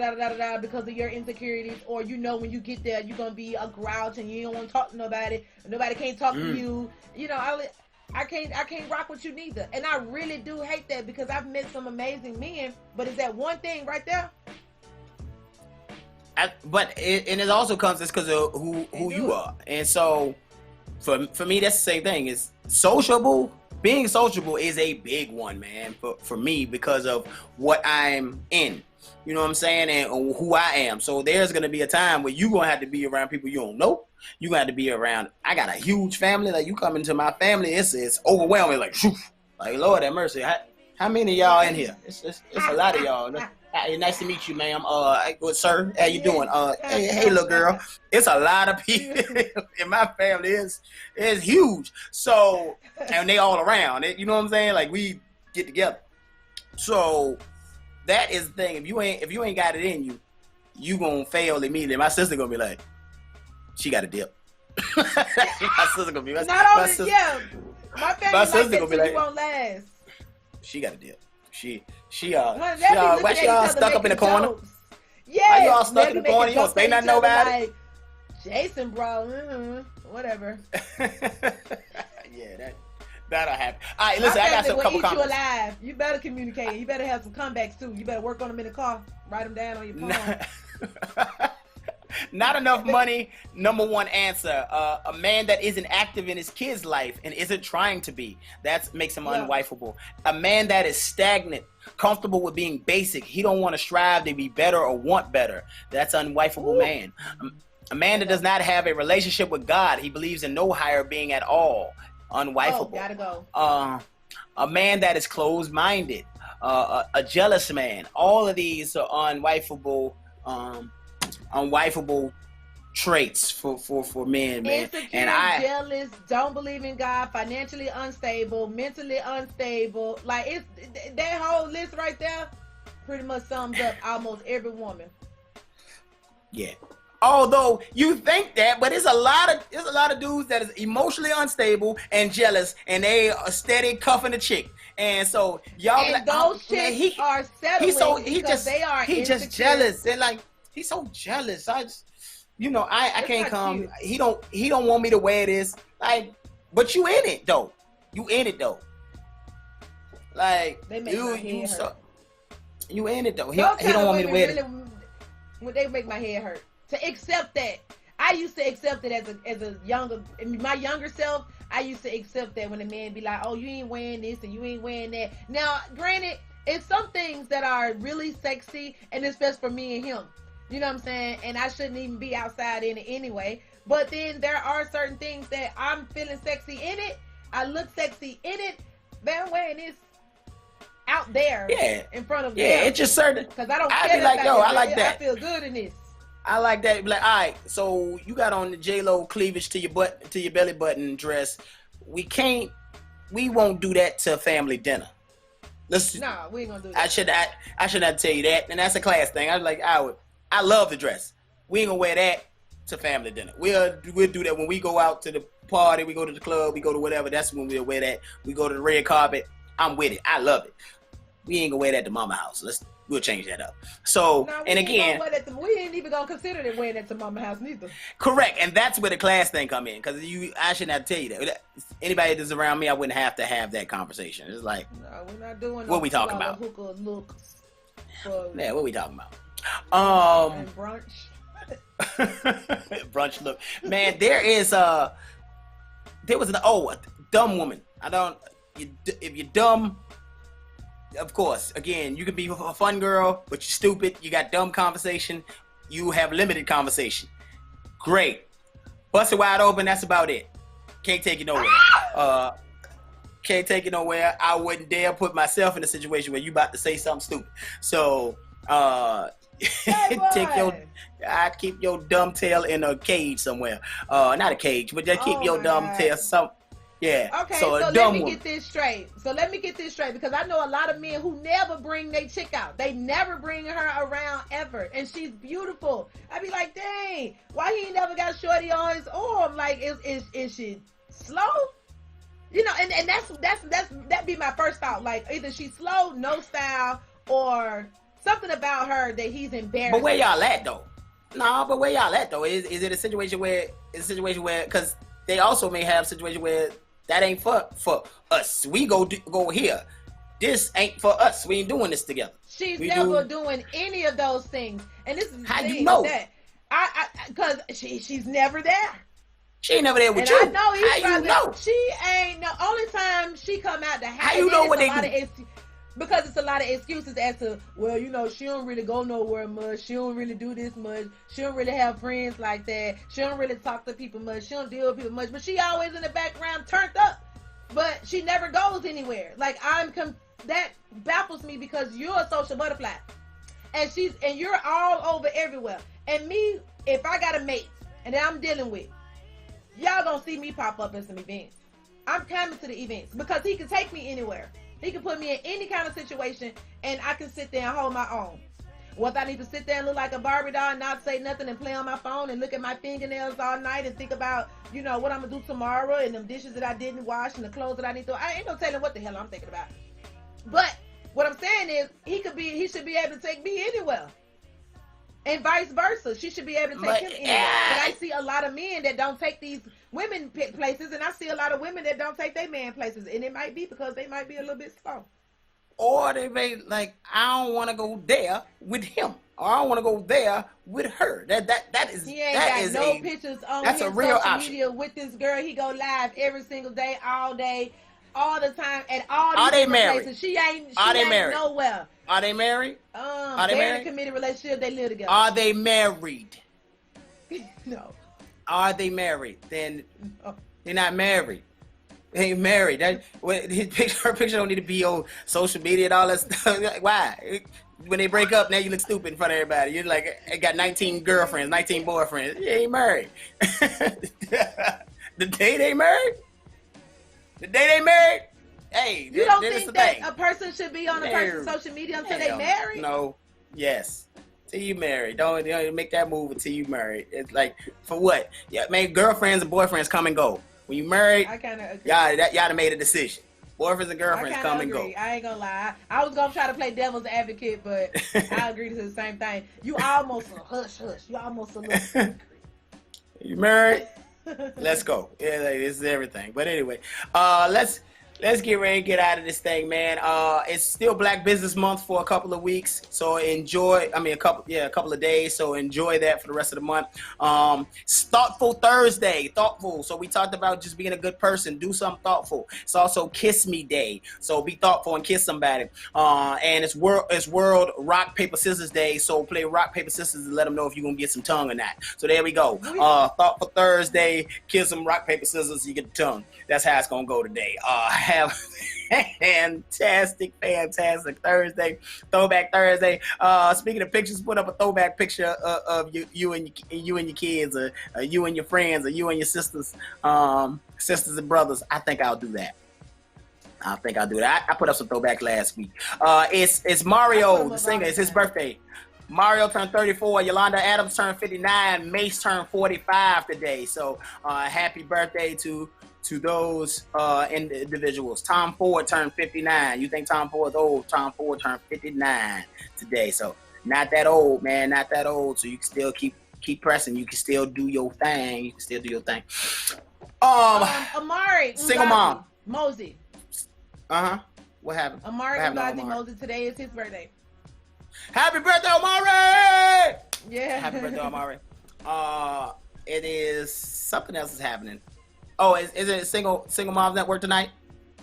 because of your insecurities, or when you get there you're gonna be a grouch and you don't want to talk to nobody, and nobody can't talk to you. I can't rock with you neither. And I really do hate that, because I've met some amazing men, but is that one thing right there? It also comes just because of who you are. And so for me, that's the same thing. Is sociable. Being sociable is a big one, man, for me, because of what I'm in. You know what I'm saying? And who I am. So there's gonna be a time where you're gonna have to be around people you don't know. You're gonna have to be around. I got a huge family. Like you come into my family, it's overwhelming. Like, whew, like Lord have mercy. How many of y'all in here? It's a lot of y'all. Hey, nice to meet you, ma'am. Good sir. How you doing? Hey, little girl. It's a lot of people in my family. It's huge. So, and they all around. You know what I'm saying? Like we get together. So that is the thing. If you ain't got it in you, you gonna fail immediately. My sister gonna be like, she got a dip. My sister gonna be my sister gonna be like, won't last. She got a dip. She why she all stuck up in the corner? Yeah, why you all stuck in the corner? You don't say nothing about it. Jason, bro, whatever. Yeah, that'll happen. All right, listen, I got some couple comments. You alive. You better communicate. You better have some comebacks too. You better work on them in the car. Write them down on your phone. Not enough money. Number one answer. A man that isn't active in his kid's life and isn't trying to be. That makes him unwifeable. A man that is stagnant, comfortable with being basic. He don't want to strive to be better or want better. That's an unwifable man. A man that does not have a relationship with God. He believes in no higher being at all. Unwifable. Gotta go. A man that is closed-minded. A jealous man. All of these are unwifable traits for men, man. Insecure, and jealous, don't believe in God, financially unstable, mentally unstable. Like it's that whole list right there pretty much sums up almost every woman. Yeah. Although you think that, but there's a lot of dudes that is emotionally unstable and jealous, and they are steady cuffing the chick. And so y'all and like, those chicks are settling because they are just jealous. They're like, he's so jealous. I can't come. Cute. He don't want me to wear this. Like, but you in it though. Like they make my head hurt. You in it though. He don't want me to wear it. When they make my head hurt. To accept that. I used to accept it as a younger, my younger self, I used to accept that when a man be like, oh, you ain't wearing this and you ain't wearing that. Now, granted, it's some things that are really sexy and it's best for me and him. You know what I'm saying? And I shouldn't even be outside in it anyway. But then there are certain things that I'm feeling sexy in it. I look sexy in it. But I'm wearing this out there in front of them. Yeah, it's just certain. Because I don't I care be like, yo, I like that. I feel good in this. I like that. Like, all right, so you got on the J-Lo cleavage to your belly button dress. We won't do that to family dinner. Nah, we ain't gonna do that. I should not tell you that, and that's a class thing. I was like, I love the dress. We ain't gonna wear that to family dinner. We'll do that when we go out to the party, we go to the club, we go to whatever. That's when we'll wear that. We go to the red carpet. I'm with it. I love it. We ain't gonna wear that to mama house. We'll change that up. So, and again, we ain't even gonna consider it wearing that to mama house neither. Correct, and that's where the class thing come in. Because I should not tell you that. Anybody that's around me, I wouldn't have to have that conversation. It's like, no, we're not doing. What we talking about? Yeah, what we talking about? And brunch. Brunch look, man. There was a dumb woman. If you're dumb. Of course, again, you can be a fun girl, but you're stupid. You got dumb conversation. You have limited conversation. Great. Bust it wide open. That's about it. Can't take you nowhere. Can't take you nowhere. I wouldn't dare put myself in a situation where you about to say something stupid. So, I keep your dumb tail in a cage somewhere. Not a cage, but just keep your dumb tail Yeah. Okay, so let me get this straight. Because I know a lot of men who never bring their chick out. They never bring her around ever. And she's beautiful. I be like, dang, why he never got shorty on his arm? Like, is she slow? You know, and that'd be my first thought. Like, either she's slow, no style, or something about her that he's embarrassed. But where y'all at though? Is it a situation where because they also may have a situation where that ain't for us. We go here. This ain't for us. We ain't doing this together. She's never doing any of those things. And this is how you know that because she's never there. She ain't never there with and you. I know he's how you know? She ain't. The only time she come out the house. How you know what they do? Because it's a lot of excuses as to, well, you know, she don't really go nowhere much. She don't really do this much. She don't really have friends like that. She don't really talk to people much. She don't deal with people much. But she always in the background turned up. But she never goes anywhere. Like, that baffles me because you're a social butterfly. And you're all over everywhere. And me, if I got a mate and that I'm dealing with, y'all gonna see me pop up in some events. I'm coming to the events because he can take me anywhere. He can put me in any kind of situation, and I can sit there and hold my own. Whether I need to sit there and look like a Barbie doll and not say nothing and play on my phone and look at my fingernails all night and think about, you know, what I'm going to do tomorrow and them dishes that I didn't wash and the clothes that I need to... I ain't no telling what the hell I'm thinking about. But what I'm saying is he should be able to take me anywhere. And vice versa. She should be able to take him anywhere. But I see a lot of men that don't take these women places, and I see a lot of women that don't take their man places. And it might be because they might be a little bit slow. Or they may, like, I don't want to go there with him. Or I don't want to go there with her. That is... He ain't got no pictures on his social media with this girl. He go live every single day, all day, all the time, at all these different places. She ain't nowhere. Are they married? They're in a committed relationship. They live together. Are they married? No. Are they married? Then they're not married. They ain't married. Her picture don't need to be on social media and all that stuff. Why? When they break up, now you look stupid in front of everybody. You're like, I got 19 girlfriends, 19 boyfriends. You ain't married. The day they married? Hey, you don't think that a person should be on a person's social media until they married? No. Yes. Till you married. Don't make that move until you married. It's like, for what? Yeah, man, girlfriends and boyfriends come and go. When you married, I kind of agree. Y'all done made a decision. Boyfriends and girlfriends come and go. I ain't gonna lie. I was gonna try to play devil's advocate, but I agree to the same thing. You almost a hush. You almost a little. You married? Let's go. Yeah, like, this is everything. But anyway, let's get ready to get out of this thing, man. It's still Black Business Month for a couple of weeks, so enjoy. I mean, a couple of days. So enjoy that for the rest of the month. It's Thoughtful Thursday. Thoughtful. So we talked about just being a good person. Do something thoughtful. It's also Kiss Me Day. So be thoughtful and kiss somebody. And it's World Rock Paper Scissors Day. So play rock paper scissors and let them know if you're gonna get some tongue or not. So there we go. Thoughtful Thursday. Kiss them, rock paper scissors. You get the tongue. That's how it's gonna go today. Have fantastic Thursday, Throwback Thursday. Speaking of pictures, put up a throwback picture of you and your kids, or you and your friends, or you and your sisters and brothers. I think I'll do that. I put up some throwback last week. It's Mario, the singer. It's his birthday. Mario turned 34. Yolanda Adams turned 59. Mace turned 45 today. So happy birthday to those individuals. Tom Ford turned 59. You think Tom Ford's old? Tom Ford turned 59 today. So not that old, man. Not that old. So you can still keep pressing. You can still do your thing. Amari, single mom. Mosey. What happened? Amari Ugazi Mosey. Today is his birthday. Happy birthday, Amari! Yeah. Happy birthday, Amari. It is something else is happening. Oh, is it Single Moms Network tonight?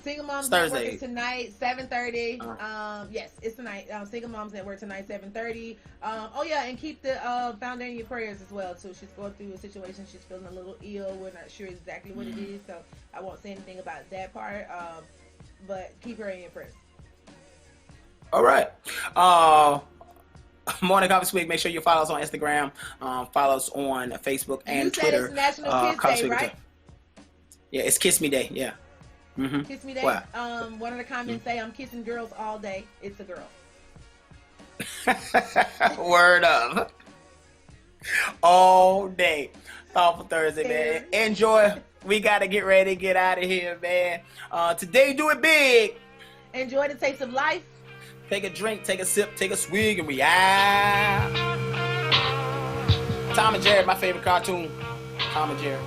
Single Moms Thursday. Network is tonight, 7:30. Yes, it's tonight. Single Moms Network tonight, 7:30. And keep the founder in your prayers as well. So she's going through a situation. She's feeling a little ill. We're not sure exactly what it is, so I won't say anything about that part. But keep her in your prayers. All right. Morning Coffee Swig. Make sure you follow us on Instagram. Follow us on Facebook and Twitter. You said it's National Kiss Day, right? Yeah, it's Kiss Me Day. Yeah. Mm-hmm. Kiss Me Day. What? One of the comments say, "I'm kissing girls all day." It's a girl. Word up. All day. Thoughtful Thursday, man. Enjoy. We gotta get ready to get out of here, man. Today, do it big. Enjoy the taste of life. Take a drink, take a sip, take a swig, and we out. Tom and Jerry, my favorite cartoon. Tom and Jerry.